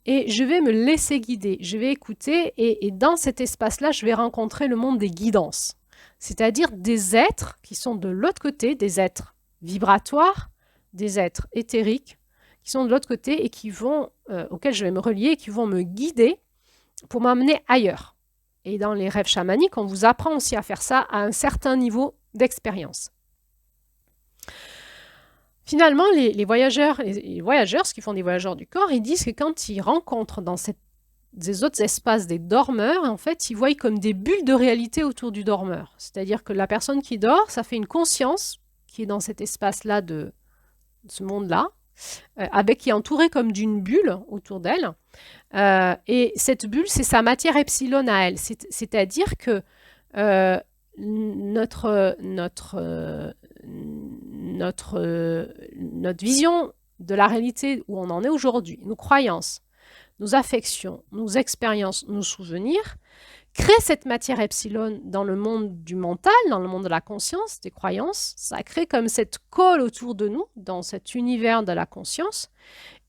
et je vais me laisser guider, je vais écouter et dans cet espace-là, je vais rencontrer le monde des guidances, c'est-à-dire des êtres qui sont de l'autre côté, des êtres vibratoires, des êtres éthériques qui sont de l'autre côté et auxquels je vais me relier et qui vont me guider pour m'amener ailleurs. Et dans les rêves chamaniques, on vous apprend aussi à faire ça à un certain niveau d'expérience. Finalement, les voyageurs, ceux qui font des voyageurs du corps, ils disent que quand ils rencontrent dans des autres espaces des dormeurs, en fait, ils voient comme des bulles de réalité autour du dormeur. C'est-à-dire que la personne qui dort, ça fait une conscience qui est dans cet espace-là de ce monde-là, qui est entourée comme d'une bulle autour d'elle. Et cette bulle, c'est sa matière epsilon à elle. C'est-à-dire que notre vision de la réalité où on en est aujourd'hui, nos croyances, nos affections, nos expériences, nos souvenirs, créent cette matière epsilon dans le monde du mental, dans le monde de la conscience, des croyances. Ça crée comme cette colle autour de nous, dans cet univers de la conscience.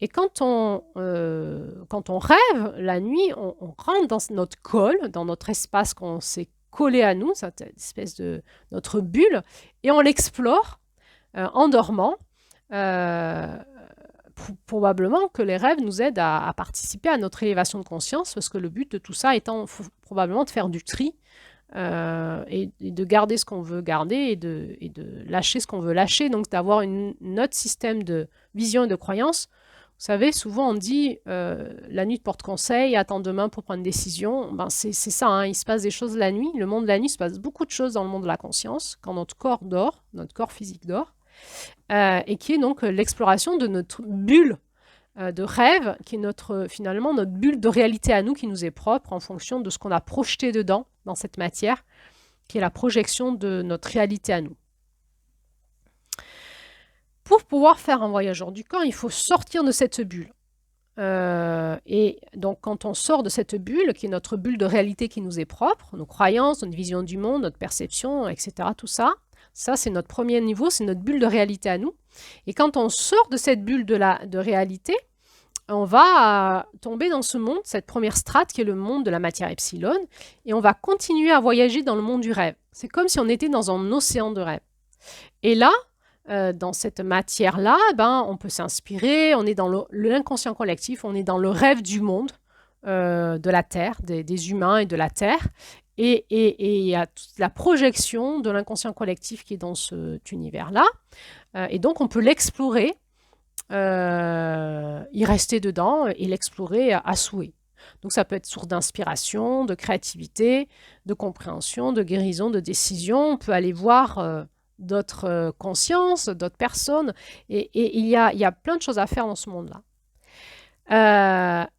Et quand on rêve la nuit, on rentre dans notre colle, dans notre espace qu'on s'est collé à nous, cette espèce de notre bulle, et on l'explore en dormant. Probablement que les rêves nous aident à participer à notre élévation de conscience, parce que le but de tout ça étant probablement de faire du tri et de garder ce qu'on veut garder et de lâcher ce qu'on veut lâcher, donc d'avoir un autre système de vision et de croyance. Vous savez, souvent on dit la nuit porte conseil, attends demain pour prendre une décision. C'est ça, il se passe des choses la nuit. Le monde de la nuit, il se passe beaucoup de choses dans le monde de la conscience, quand notre corps dort, notre corps physique dort. Et qui est donc l'exploration de notre bulle de rêve, qui est finalement notre bulle de réalité à nous, qui nous est propre en fonction de ce qu'on a projeté dedans, dans cette matière, qui est la projection de notre réalité à nous. Pour pouvoir faire un voyageur du corps, il faut sortir de cette bulle. Et donc quand on sort de cette bulle, qui est notre bulle de réalité qui nous est propre, nos croyances, notre vision du monde, notre perception, etc., tout ça, c'est notre premier niveau, c'est notre bulle de réalité à nous. Et quand on sort de cette bulle de réalité, on va tomber dans ce monde, cette première strate qui est le monde de la matière epsilon, et on va continuer à voyager dans le monde du rêve. C'est comme si on était dans un océan de rêve. Et là, dans cette matière-là, on peut s'inspirer, on est dans l'inconscient collectif, on est dans le rêve du monde, de la Terre, des humains et de la Terre. Et il y a toute la projection de l'inconscient collectif qui est dans cet univers-là. Et donc, on peut l'explorer, y rester dedans et l'explorer à souhait. Donc, ça peut être source d'inspiration, de créativité, de compréhension, de guérison, de décision. On peut aller voir d'autres consciences, d'autres personnes. Et il y a plein de choses à faire dans ce monde-là.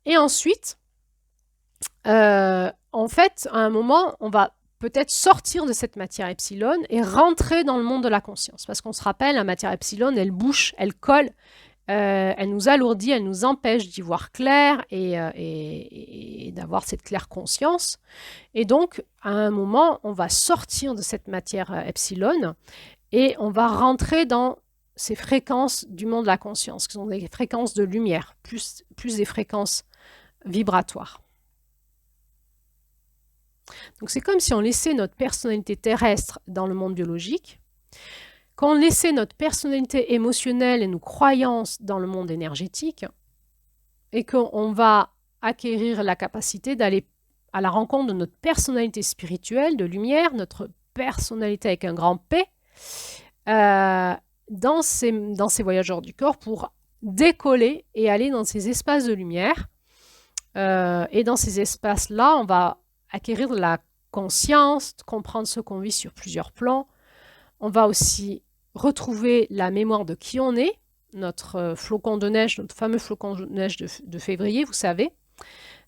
Et ensuite, en fait, à un moment, on va peut-être sortir de cette matière epsilon et rentrer dans le monde de la conscience. Parce qu'on se rappelle, la matière epsilon, elle bouche, elle colle, elle nous alourdit, elle nous empêche d'y voir clair et d'avoir cette claire conscience. Et donc, à un moment, on va sortir de cette matière epsilon et on va rentrer dans ces fréquences du monde de la conscience, qui sont des fréquences de lumière, plus des fréquences vibratoires. Donc c'est comme si on laissait notre personnalité terrestre dans le monde biologique, qu'on laissait notre personnalité émotionnelle et nos croyances dans le monde énergétique, et qu'on va acquérir la capacité d'aller à la rencontre de notre personnalité spirituelle, de lumière, notre personnalité avec un grand P, dans ces voyageurs du corps pour décoller et aller dans ces espaces de lumière. Et dans ces espaces-là, on va acquérir de la conscience, comprendre ce qu'on vit sur plusieurs plans. On va aussi retrouver la mémoire de qui on est, notre flocon de neige, notre fameux flocon de neige de février, vous savez.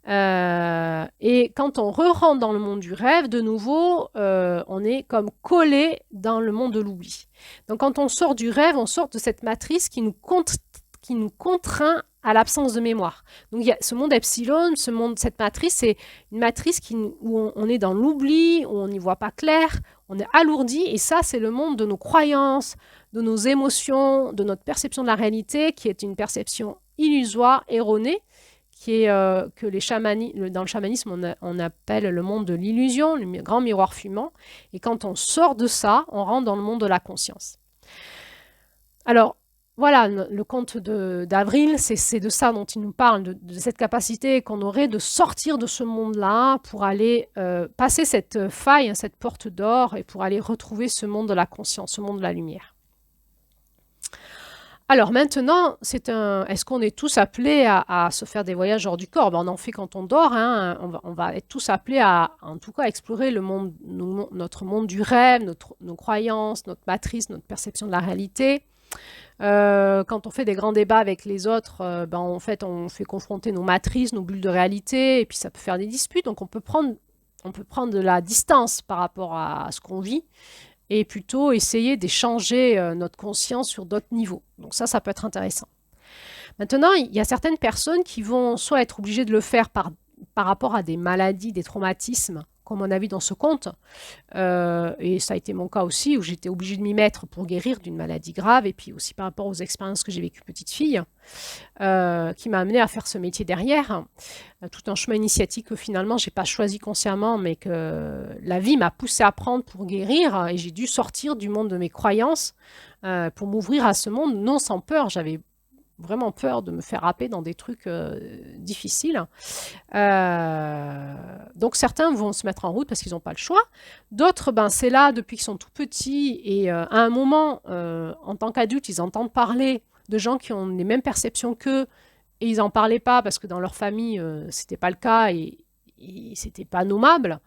Et quand on re-rentre dans le monde du rêve, de nouveau, on est comme collé dans le monde de l'oubli. Donc quand on sort du rêve, on sort de cette matrice qui nous contraint à l'absence de mémoire. Donc il y a ce monde epsilon, cette matrice, c'est une matrice où on est dans l'oubli, où on n'y voit pas clair, on est alourdi, et ça c'est le monde de nos croyances, de nos émotions, de notre perception de la réalité, qui est une perception illusoire, erronée, qui est que dans le chamanisme on appelle le monde de l'illusion, le grand miroir fumant, et quand on sort de ça, on rentre dans le monde de la conscience. Alors, voilà, le conte d'Avril, c'est de ça dont il nous parle, de cette capacité qu'on aurait de sortir de ce monde-là pour aller passer cette faille, cette porte d'or, et pour aller retrouver ce monde de la conscience, ce monde de la lumière. Alors maintenant, est-ce qu'on est tous appelés à se faire des voyages hors du corps? On en fait quand on dort, hein, on va être tous appelés à, en tout cas, explorer notre monde du rêve, nos croyances, notre matrice, notre perception de la réalité. Quand on fait des grands débats avec les autres, en fait, on fait confronter nos matrices, nos bulles de réalité, et puis ça peut faire des disputes. Donc on peut prendre de la distance par rapport à ce qu'on vit, et plutôt essayer d'échanger notre conscience sur d'autres niveaux. Donc ça peut être intéressant. Maintenant, il y a certaines personnes qui vont soit être obligées de le faire par rapport à des maladies, des traumatismes, comme on a vu dans ce conte, et ça a été mon cas aussi, où j'étais obligée de m'y mettre pour guérir d'une maladie grave, et puis aussi par rapport aux expériences que j'ai vécues petite fille, qui m'a amenée à faire ce métier derrière, tout un chemin initiatique que finalement je n'ai pas choisi consciemment, mais que la vie m'a poussée à prendre pour guérir, et j'ai dû sortir du monde de mes croyances pour m'ouvrir à ce monde, non sans peur. J'avais vraiment peur de me faire happer dans des trucs difficiles. Donc certains vont se mettre en route parce qu'ils n'ont pas le choix. D'autres, c'est là depuis qu'ils sont tout petits, et à un moment, en tant qu'adultes, ils entendent parler de gens qui ont les mêmes perceptions qu'eux, et ils n'en parlaient pas parce que dans leur famille, c'était pas le cas, et c'était pas nommable.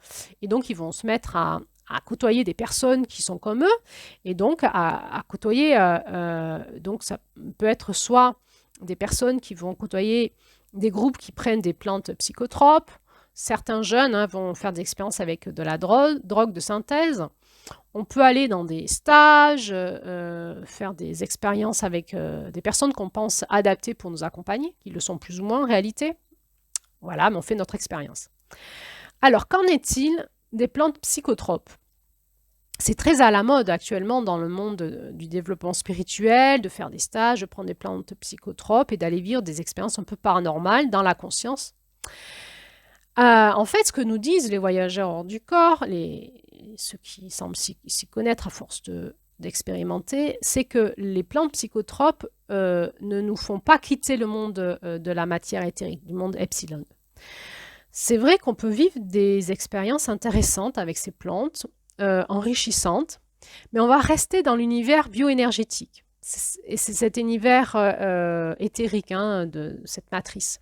Et donc ils vont se mettre à côtoyer des personnes qui sont comme eux, et donc à côtoyer, donc ça peut être soit des personnes qui vont côtoyer des groupes qui prennent des plantes psychotropes. Certains jeunes vont faire des expériences avec de la drogue de synthèse. On peut aller dans des stages, faire des expériences avec des personnes qu'on pense adaptées pour nous accompagner, qui le sont plus ou moins en réalité. Voilà, mais on fait notre expérience. Alors, qu'en est-il des plantes psychotropes? C'est très à la mode actuellement dans le monde du développement spirituel, de faire des stages, de prendre des plantes psychotropes et d'aller vivre des expériences un peu paranormales dans la conscience. En fait, ce que nous disent les voyageurs hors du corps, ceux qui semblent s'y connaître à force d'expérimenter, c'est que les plantes psychotropes ne nous font pas quitter le monde de la matière éthérique, du monde epsilon. C'est vrai qu'on peut vivre des expériences intéressantes avec ces plantes, enrichissantes, mais on va rester dans l'univers bioénergétique. Et c'est cet univers éthérique de cette matrice.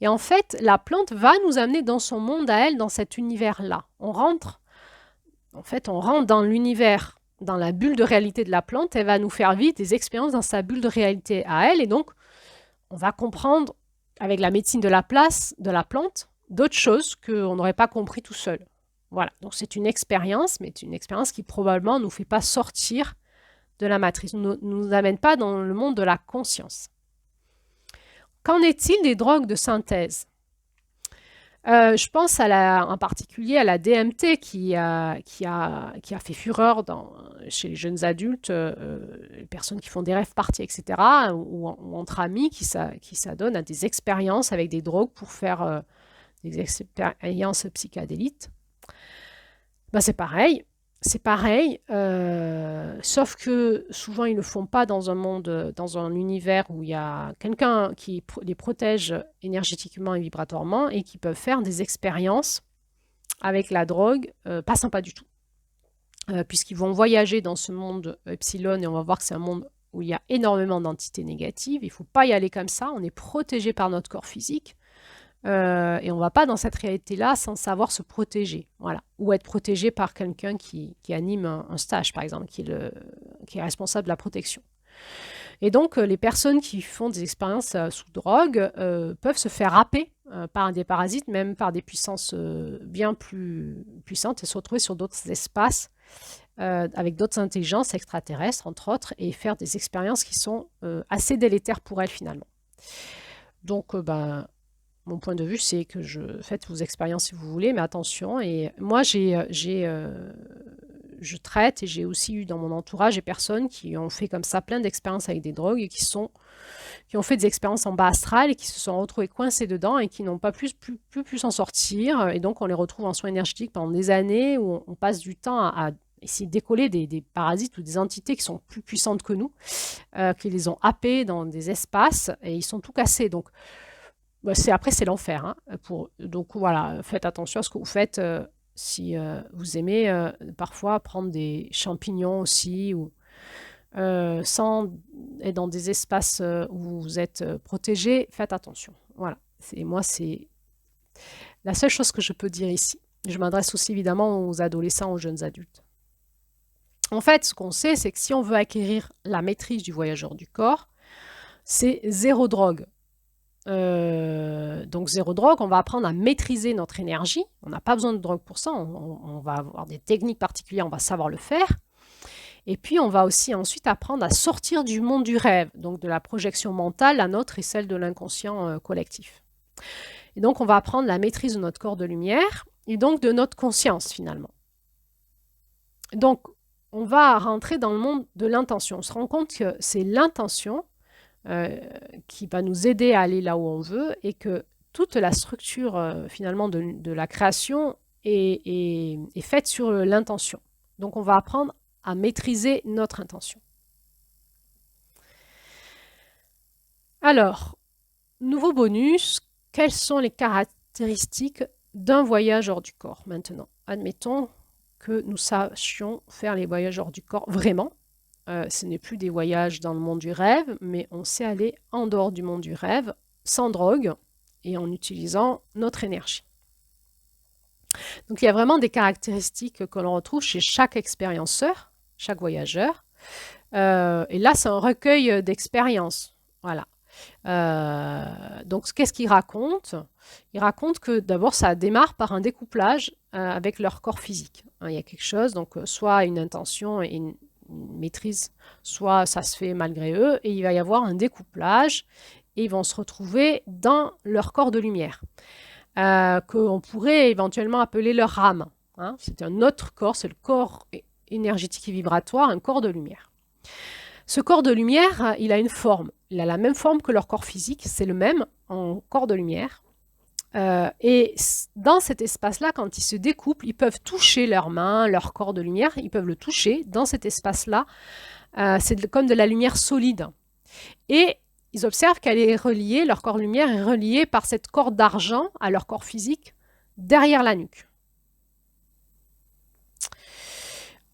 Et en fait, la plante va nous amener dans son monde à elle, dans cet univers-là. On rentre dans l'univers, dans la bulle de réalité de la plante. Elle va nous faire vivre des expériences dans sa bulle de réalité à elle. Et donc, on va comprendre, avec la médecine de la plante, d'autres choses qu'on n'aurait pas compris tout seul. Voilà, donc c'est une expérience, mais une expérience qui probablement ne nous fait pas sortir de la matrice, ne nous amène pas dans le monde de la conscience. Qu'en est-il des drogues de synthèse? Je pense en particulier à la DMT qui a fait fureur chez les jeunes adultes, les personnes qui font des rêves parties, etc., ou entre amis qui s'adonnent à des expériences avec des drogues pour faire des expériences psychédéliques. Ben, c'est pareil. C'est pareil, sauf que souvent ils ne le font pas dans un univers où il y a quelqu'un qui les protège énergétiquement et vibratoirement et qui peuvent faire des expériences avec la drogue pas sympa du tout. Puisqu'ils vont voyager dans ce monde Epsilon et on va voir que c'est un monde où il y a énormément d'entités négatives. Il ne faut pas y aller comme ça, on est protégé par notre corps physique. Et on ne va pas dans cette réalité-là sans savoir se protéger, voilà. Ou être protégé par quelqu'un qui anime un stage, par exemple, qui est responsable de la protection. Et donc, les personnes qui font des expériences sous drogue peuvent se faire happer par des parasites, même par des puissances bien plus puissantes, et se retrouver sur d'autres espaces avec d'autres intelligences extraterrestres, entre autres, et faire des expériences qui sont assez délétères pour elles, finalement. Donc, mon point de vue, c'est que faites vos expériences si vous voulez, mais attention. Et moi, je traite et j'ai aussi eu dans mon entourage des personnes qui ont fait comme ça plein d'expériences avec des drogues et qui ont fait des expériences en bas astral et qui se sont retrouvés coincés dedans et qui n'ont pas pu s'en sortir. Et donc, on les retrouve en soins énergétiques pendant des années où on passe du temps à essayer de décoller des parasites ou des entités qui sont plus puissantes que nous, qui les ont happés dans des espaces et ils sont tout cassés. Donc, après, c'est l'enfer. Hein, donc voilà, faites attention à ce que vous faites si vous aimez parfois prendre des champignons aussi, ou sans être dans des espaces où vous êtes protégé, faites attention. Voilà, c'est la seule chose que je peux dire ici. Je m'adresse aussi évidemment aux adolescents, aux jeunes adultes. En fait, ce qu'on sait, c'est que si on veut acquérir la maîtrise du voyageur du corps, c'est zéro drogue. Donc zéro drogue, on va apprendre à maîtriser notre énergie. On n'a pas besoin de drogue pour ça, on va avoir des techniques particulières, on va savoir le faire. Et puis on va aussi ensuite apprendre à sortir du monde du rêve, donc de la projection mentale, la nôtre et celle de l'inconscient collectif. Et donc on va apprendre la maîtrise de notre corps de lumière et donc de notre conscience finalement. Donc on va rentrer dans le monde de l'intention. On se rend compte que c'est l'intention qui va nous aider à aller là où on veut et que toute la structure finalement de la création est faite sur l'intention. Donc on va apprendre à maîtriser notre intention. Alors, nouveau bonus, quelles sont les caractéristiques d'un voyage hors du corps maintenant? Admettons que nous sachions faire les voyages hors du corps vraiment. Ce n'est plus des voyages dans le monde du rêve, mais on sait aller en dehors du monde du rêve, sans drogue, et en utilisant notre énergie. Donc il y a vraiment des caractéristiques que l'on retrouve chez chaque expérienceur, chaque voyageur. Et là, c'est un recueil d'expériences. Voilà. Donc qu'est-ce qu'il raconte? Il raconte que d'abord, ça démarre par un découplage avec leur corps physique. Il y a quelque chose, donc soit une intention et une maîtrise, soit ça se fait malgré eux, et il va y avoir un découplage, et ils vont se retrouver dans leur corps de lumière, qu'on pourrait éventuellement appeler leur âme. Hein. C'est un autre corps, c'est le corps énergétique et vibratoire, un corps de lumière. Ce corps de lumière, il a une forme, il a la même forme que leur corps physique, c'est le même en corps de lumière. Et dans cet espace-là, quand ils se découplent, ils peuvent toucher leurs mains, leur corps de lumière, ils peuvent le toucher. Dans cet espace-là, c'est comme de la lumière solide. Et ils observent qu'elle est reliée, leur corps de lumière est relié par cette corde d'argent à leur corps physique derrière la nuque.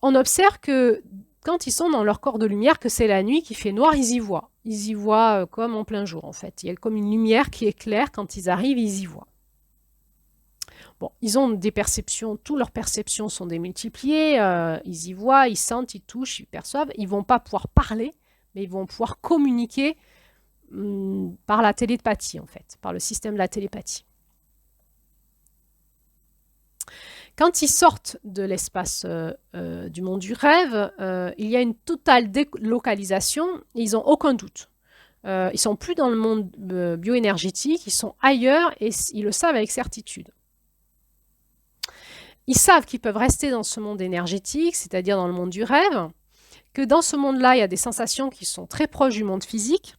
On observe que quand ils sont dans leur corps de lumière, que c'est la nuit qui fait noir, ils y voient. Ils y voient comme en plein jour, en fait. Il y a comme une lumière qui éclaire. Quand ils arrivent, ils y voient. Bon, ils ont des perceptions, toutes leurs perceptions sont démultipliées, ils y voient, ils sentent, ils touchent, ils perçoivent. Ils ne vont pas pouvoir parler, mais ils vont pouvoir communiquer par la télépathie, en fait, par le système de la télépathie. Quand ils sortent de l'espace du monde du rêve, il y a une totale délocalisation et ils n'ont aucun doute. Ils ne sont plus dans le monde bioénergétique, ils sont ailleurs et ils le savent avec certitude. Ils savent qu'ils peuvent rester dans ce monde énergétique, c'est-à-dire dans le monde du rêve, que dans ce monde-là, il y a des sensations qui sont très proches du monde physique.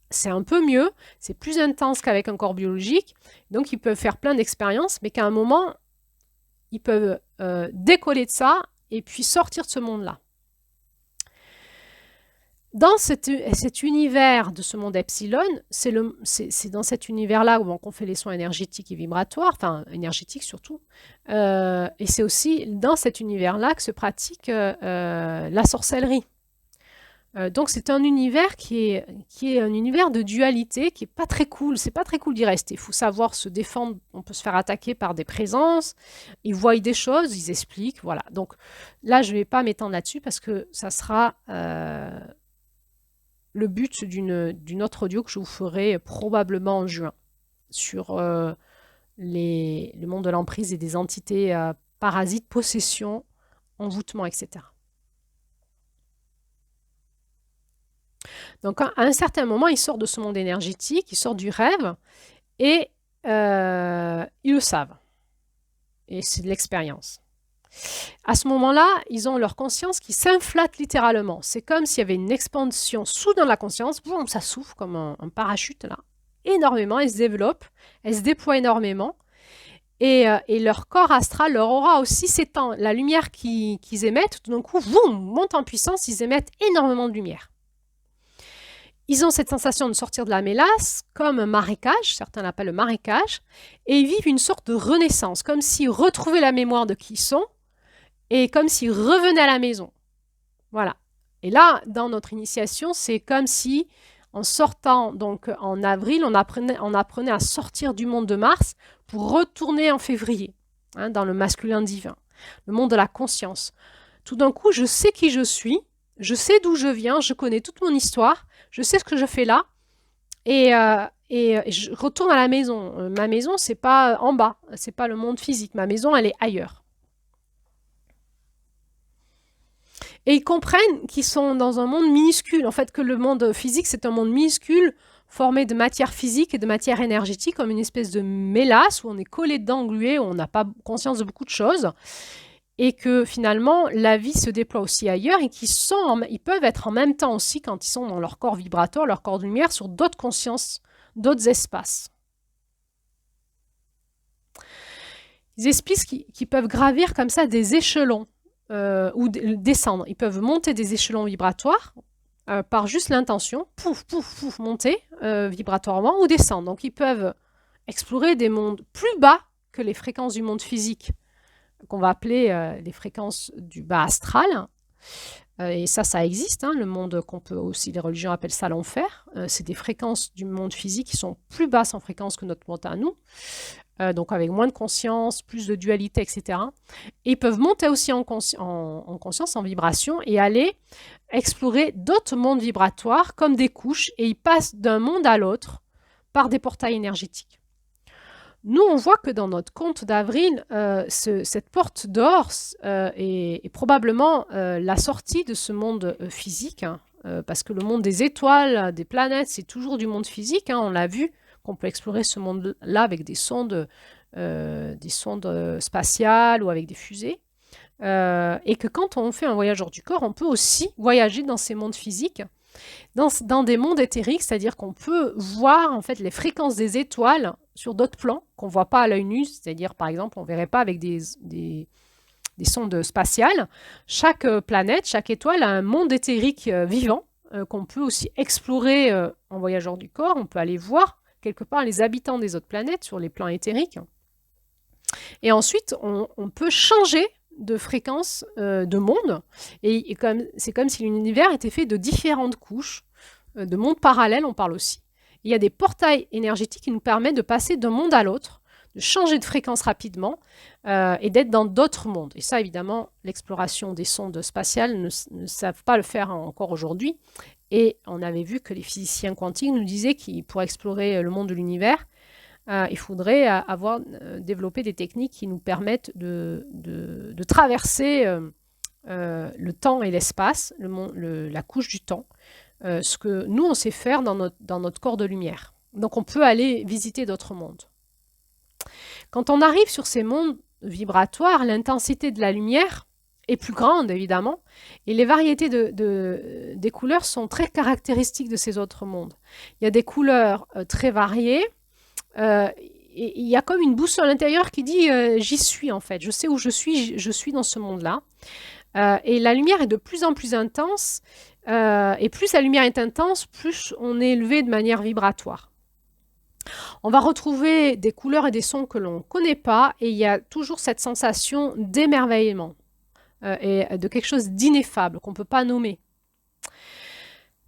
C'est un peu mieux, c'est plus intense qu'avec un corps biologique. Donc, ils peuvent faire plein d'expériences, mais qu'à un moment, ils peuvent décoller de ça et puis sortir de ce monde-là. Dans cet univers de ce monde epsilon, c'est dans cet univers-là où on fait les soins énergétiques et vibratoires, enfin énergétiques surtout, et c'est aussi dans cet univers-là que se pratique la sorcellerie. Donc c'est un univers qui est un univers de dualité qui est pas très cool. C'est pas très cool d'y rester. Il faut savoir se défendre. On peut se faire attaquer par des présences. Ils voient des choses, ils expliquent. Voilà. Donc là, je vais pas m'étendre là-dessus parce que ça sera le but d'une autre audio que je vous ferai probablement en juin sur le monde de l'emprise et des entités parasites, possession, envoûtement, etc. Donc, à un certain moment, il sort de ce monde énergétique, il sort du rêve, et ils le savent. Et c'est de l'expérience. À ce moment-là, ils ont leur conscience qui s'inflate littéralement. C'est comme s'il y avait une expansion soudain de la conscience, boum, ça souffle comme un parachute, là, énormément, elle se développe, elle se déploie énormément, et leur corps astral, leur aura aussi s'étend. La lumière qu'ils émettent, tout d'un coup, boum, monte en puissance, ils émettent énormément de lumière. Ils ont cette sensation de sortir de la mélasse, comme un marécage, certains l'appellent le marécage, et ils vivent une sorte de renaissance, comme s'ils retrouvaient la mémoire de qui ils sont, et comme s'ils revenaient à la maison. Voilà. Et là, dans notre initiation, c'est comme si, en sortant donc en avril, on apprenait à sortir du monde de Mars pour retourner en février, hein, dans le masculin divin, le monde de la conscience. Tout d'un coup, je sais qui je suis, je sais d'où je viens, je connais toute mon histoire, je sais ce que je fais là, et je retourne à la maison. Ma maison, c'est pas en bas, c'est pas le monde physique. Ma maison, elle est ailleurs. Et ils comprennent qu'ils sont dans un monde minuscule. En fait, que le monde physique, c'est un monde minuscule formé de matière physique et de matière énergétique, comme une espèce de mélasse où on est collé dedans, englué, où on n'a pas conscience de beaucoup de choses. Et que finalement, la vie se déploie aussi ailleurs et ils peuvent être en même temps aussi, quand ils sont dans leur corps vibratoire, leur corps de lumière, sur d'autres consciences, d'autres espaces. Ils expliquent qu'ils peuvent gravir comme ça des échelons ou descendre. Ils peuvent monter des échelons vibratoires par juste l'intention, pouf, pouf, pouf, monter vibratoirement ou descendre. Donc ils peuvent explorer des mondes plus bas que les fréquences du monde physique, qu'on va appeler les fréquences du bas astral. Et ça existe, hein, le monde qu'on peut aussi, les religions appellent ça l'enfer. C'est des fréquences du monde physique qui sont plus basses en fréquence que notre monde à nous. Donc avec moins de conscience, plus de dualité, etc. Et ils peuvent monter aussi en conscience, en vibration, et aller explorer d'autres mondes vibratoires comme des couches, et ils passent d'un monde à l'autre par des portails énergétiques. Nous, on voit que dans notre compte d'avril, cette porte d'or est probablement la sortie de ce monde physique, hein, parce que le monde des étoiles, des planètes, c'est toujours du monde physique, hein, on l'a vu, qu'on peut explorer ce monde-là avec des sondes spatiales ou avec des fusées. Et que quand on fait un voyage hors du corps, on peut aussi voyager dans ces mondes physiques, dans des mondes éthériques, c'est-à-dire qu'on peut voir en fait les fréquences des étoiles sur d'autres plans qu'on ne voit pas à l'œil nu, c'est-à-dire par exemple on ne verrait pas avec des sondes spatiales. Chaque planète, chaque étoile a un monde éthérique vivant qu'on peut aussi explorer en voyage hors du corps. On peut aller voir quelque part les habitants des autres planètes sur les plans éthériques. Et ensuite, on peut changer de fréquence de monde. Et c'est comme si l'univers était fait de différentes couches, de mondes parallèles, on parle aussi. Il y a des portails énergétiques qui nous permettent de passer d'un monde à l'autre, de changer de fréquence rapidement et d'être dans d'autres mondes. Et ça, évidemment, l'exploration des sondes spatiales ne savent pas le faire encore aujourd'hui. Et on avait vu que les physiciens quantiques nous disaient qu'ils, pour explorer le monde de l'univers, il faudrait développer des techniques qui nous permettent de traverser le temps et l'espace, la couche du temps, ce que nous, on sait faire dans notre corps de lumière. Donc, on peut aller visiter d'autres mondes. Quand on arrive sur ces mondes vibratoire, l'intensité de la lumière est plus grande, évidemment, et les variétés des couleurs sont très caractéristiques de ces autres mondes. Il y a des couleurs très variées, et il y a comme une boussole intérieure qui dit j'y suis en fait, je sais où je suis dans ce monde-là. Et la lumière est de plus en plus intense, et plus la lumière est intense, plus on est élevé de manière vibratoire. On va retrouver des couleurs et des sons que l'on ne connaît pas, et il y a toujours cette sensation d'émerveillement et de quelque chose d'ineffable qu'on ne peut pas nommer.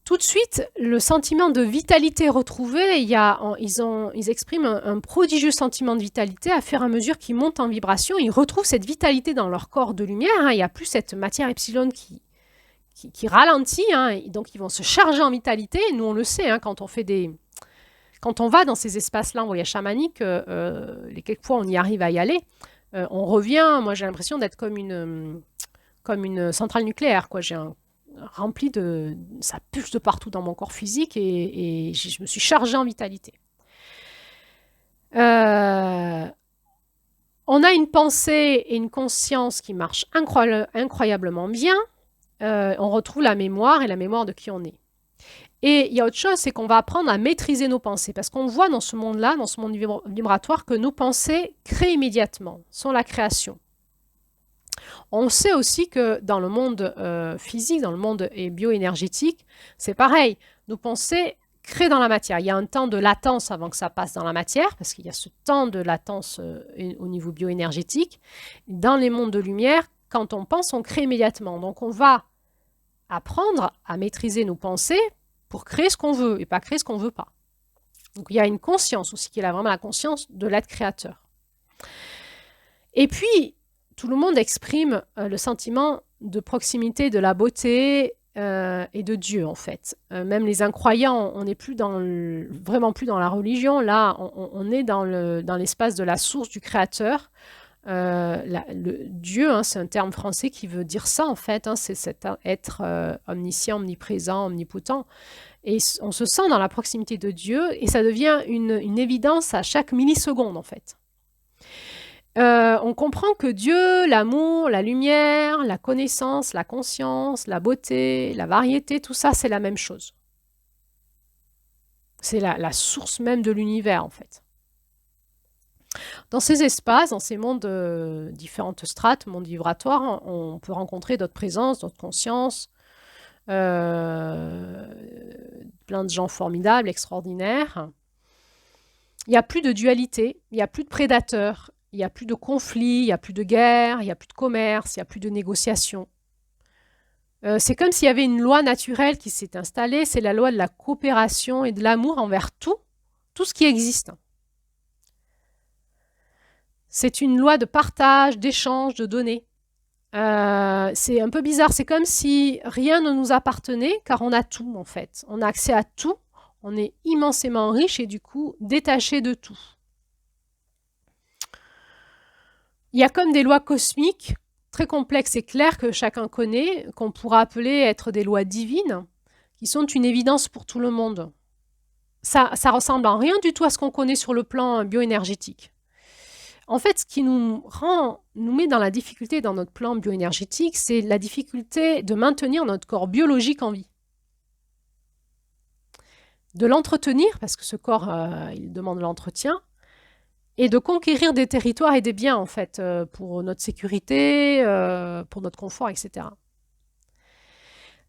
Tout de suite, le sentiment de vitalité retrouvé, ils expriment un prodigieux sentiment de vitalité à fur et à mesure qu'ils montent en vibration. Ils retrouvent cette vitalité dans leur corps de lumière. Il n'y a plus cette matière epsilon qui ralentit. Donc, ils vont se charger en vitalité. Nous, on le sait, quand on va dans ces espaces-là en voyage chamanique, les quelques fois on y arrive à y aller, on revient. Moi, j'ai l'impression d'être comme une centrale nucléaire, quoi. Rempli ça pulse de partout dans mon corps physique et je me suis chargée en vitalité. On a une pensée et une conscience qui marchent incroyablement bien. On retrouve la mémoire et la mémoire de qui on est. Et il y a autre chose, c'est qu'on va apprendre à maîtriser nos pensées parce qu'on voit dans ce monde-là, dans ce monde vibratoire, que nos pensées créent immédiatement, sont la création. On sait aussi que dans le monde physique, dans le monde bioénergétique, c'est pareil. Nos pensées créent dans la matière. Il y a un temps de latence avant que ça passe dans la matière, parce qu'il y a ce temps de latence au niveau bioénergétique. Dans les mondes de lumière, quand on pense, on crée immédiatement. Donc on va apprendre à maîtriser nos pensées pour créer ce qu'on veut et pas créer ce qu'on ne veut pas. Donc il y a une conscience aussi, qui est là, vraiment la conscience de l'être créateur. Et puis, tout le monde exprime le sentiment de proximité, de la beauté et de Dieu, en fait. Même les incroyants, on n'est plus vraiment plus dans la religion. Là, on est dans l'espace de la source du Créateur. Dieu, c'est un terme français qui veut dire ça, en fait. C'est cet être omniscient, omniprésent, omnipotent. Et on se sent dans la proximité de Dieu et ça devient une évidence à chaque milliseconde, en fait. On comprend que Dieu, l'amour, la lumière, la connaissance, la conscience, la beauté, la variété, tout ça, c'est la même chose. C'est la source même de l'univers, en fait. Dans ces espaces, dans ces mondes, différentes strates, mondes vibratoires, on peut rencontrer d'autres présences, d'autres consciences, plein de gens formidables, extraordinaires. Il n'y a plus de dualité, il n'y a plus de prédateurs. Il n'y a plus de conflits, il n'y a plus de guerre, il n'y a plus de commerce, il n'y a plus de négociations. C'est comme s'il y avait une loi naturelle qui s'est installée, c'est la loi de la coopération et de l'amour envers tout ce qui existe. C'est une loi de partage, d'échange, de données. C'est un peu bizarre, c'est comme si rien ne nous appartenait, car on a tout en fait. On a accès à tout, on est immensément riche et du coup détaché de tout. Il y a comme des lois cosmiques très complexes et claires que chacun connaît, qu'on pourra appeler être des lois divines, qui sont une évidence pour tout le monde. Ça ressemble en rien du tout à ce qu'on connaît sur le plan bioénergétique. En fait, ce qui nous met dans la difficulté dans notre plan bioénergétique, c'est la difficulté de maintenir notre corps biologique en vie. De l'entretenir, parce que ce corps, il demande l'entretien, et de conquérir des territoires et des biens, en fait, pour notre sécurité, pour notre confort, etc.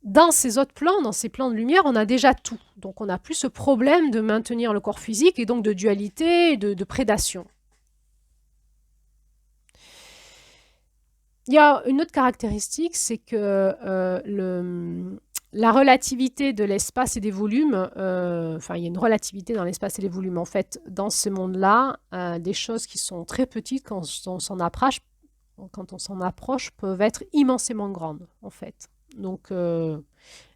Dans ces autres plans, dans ces plans de lumière, on a déjà tout. Donc, on n'a plus ce problème de maintenir le corps physique et donc de dualité et de prédation. Il y a une autre caractéristique, c'est que la relativité de l'espace et des volumes, il y a une relativité dans l'espace et les volumes. En fait, dans ce monde-là, des choses qui sont très petites, quand on s'en approche, peuvent être immensément grandes, en fait. Donc,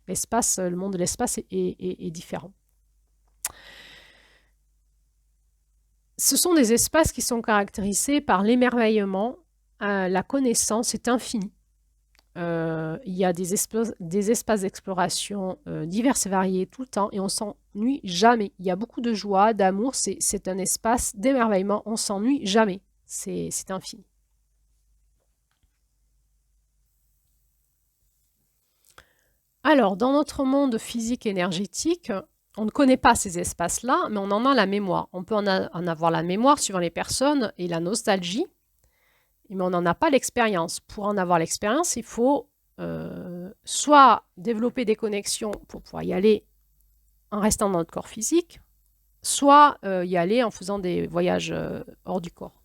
l'espace, le monde de l'espace est différent. Ce sont des espaces qui sont caractérisés par l'émerveillement, la connaissance est infinie. Il y a des espaces d'exploration divers et variés tout le temps et on s'ennuie jamais. Il y a beaucoup de joie, d'amour, c'est un espace d'émerveillement, on s'ennuie jamais, c'est infini. Alors, dans notre monde physique énergétique, on ne connaît pas ces espaces-là, mais on en a la mémoire. On peut en avoir la mémoire suivant les personnes et la nostalgie, mais on n'en a pas l'expérience. Pour en avoir l'expérience, il faut soit développer des connexions pour pouvoir y aller en restant dans notre corps physique, soit y aller en faisant des voyages hors du corps.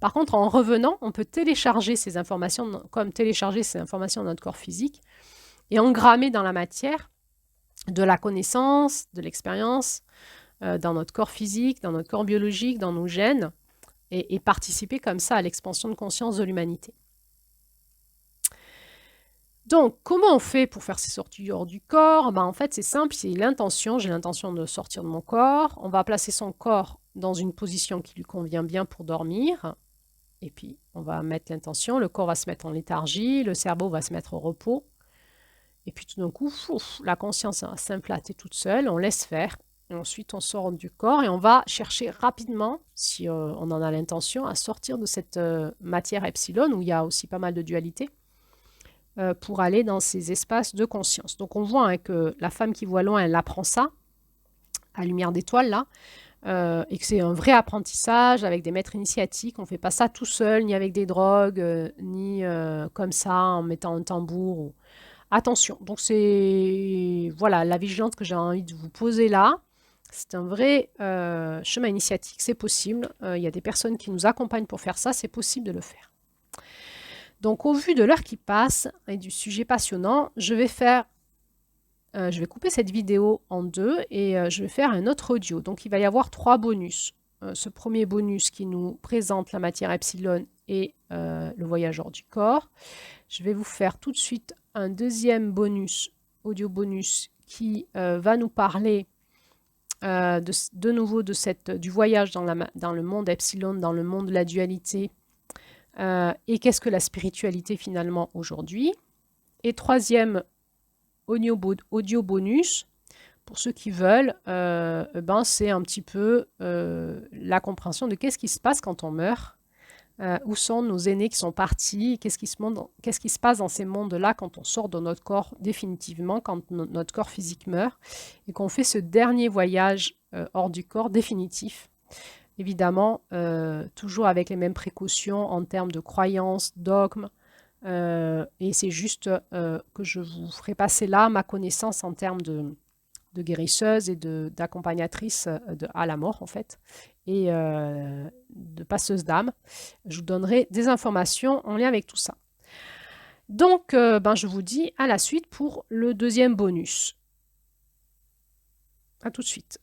Par contre, en revenant, on peut télécharger ces informations, comme télécharger ces informations dans notre corps physique, et engrammer dans la matière de la connaissance, de l'expérience, dans notre corps physique, dans notre corps biologique, dans nos gènes, et participer comme ça à l'expansion de conscience de l'humanité. Donc, comment on fait pour faire ces sorties hors du corps? En fait, c'est simple, c'est l'intention. J'ai l'intention de sortir de mon corps. On va placer son corps dans une position qui lui convient bien pour dormir. Et puis, on va mettre l'intention. Le corps va se mettre en léthargie, le cerveau va se mettre au repos. Et puis, tout d'un coup, la conscience va s'implanter toute seule. On laisse faire. Et ensuite, on sort du corps et on va chercher rapidement, si on en a l'intention, à sortir de cette matière epsilon où il y a aussi pas mal de dualité, pour aller dans ces espaces de conscience. Donc on voit que la femme qui voit loin, elle apprend ça, à lumière d'étoile là, et que c'est un vrai apprentissage avec des maîtres initiatiques. On ne fait pas ça tout seul, ni avec des drogues, ni comme ça en mettant un tambour. Attention, donc c'est voilà la vigilance que j'ai envie de vous poser là. C'est un vrai chemin initiatique, c'est possible. Il y a des personnes qui nous accompagnent pour faire ça, c'est possible de le faire. Donc, au vu de l'heure qui passe et du sujet passionnant, je vais couper cette vidéo en deux et je vais faire un autre audio. Donc, il va y avoir 3 bonus. Ce premier bonus qui nous présente la matière epsilon et le voyage hors du corps. Je vais vous faire tout de suite un deuxième bonus, audio bonus, qui va nous parler de nouveau du voyage dans le monde epsilon, dans le monde de la dualité. Et qu'est-ce que la spiritualité finalement aujourd'hui? Et troisième audio bonus, pour ceux qui veulent, c'est un petit peu la compréhension de qu'est-ce qui se passe quand on meurt, où sont nos aînés qui sont partis, qu'est-ce qui se passe dans ces mondes-là quand on sort de notre corps définitivement, quand notre corps physique meurt, et qu'on fait ce dernier voyage hors du corps définitif. Évidemment, toujours avec les mêmes précautions en termes de croyances, dogmes, et c'est juste que je vous ferai passer là ma connaissance en termes de guérisseuse et d'accompagnatrice à la mort, en fait, et de passeuse d'âme. Je vous donnerai des informations en lien avec tout ça. Donc, je vous dis à la suite pour le deuxième bonus. À tout de suite.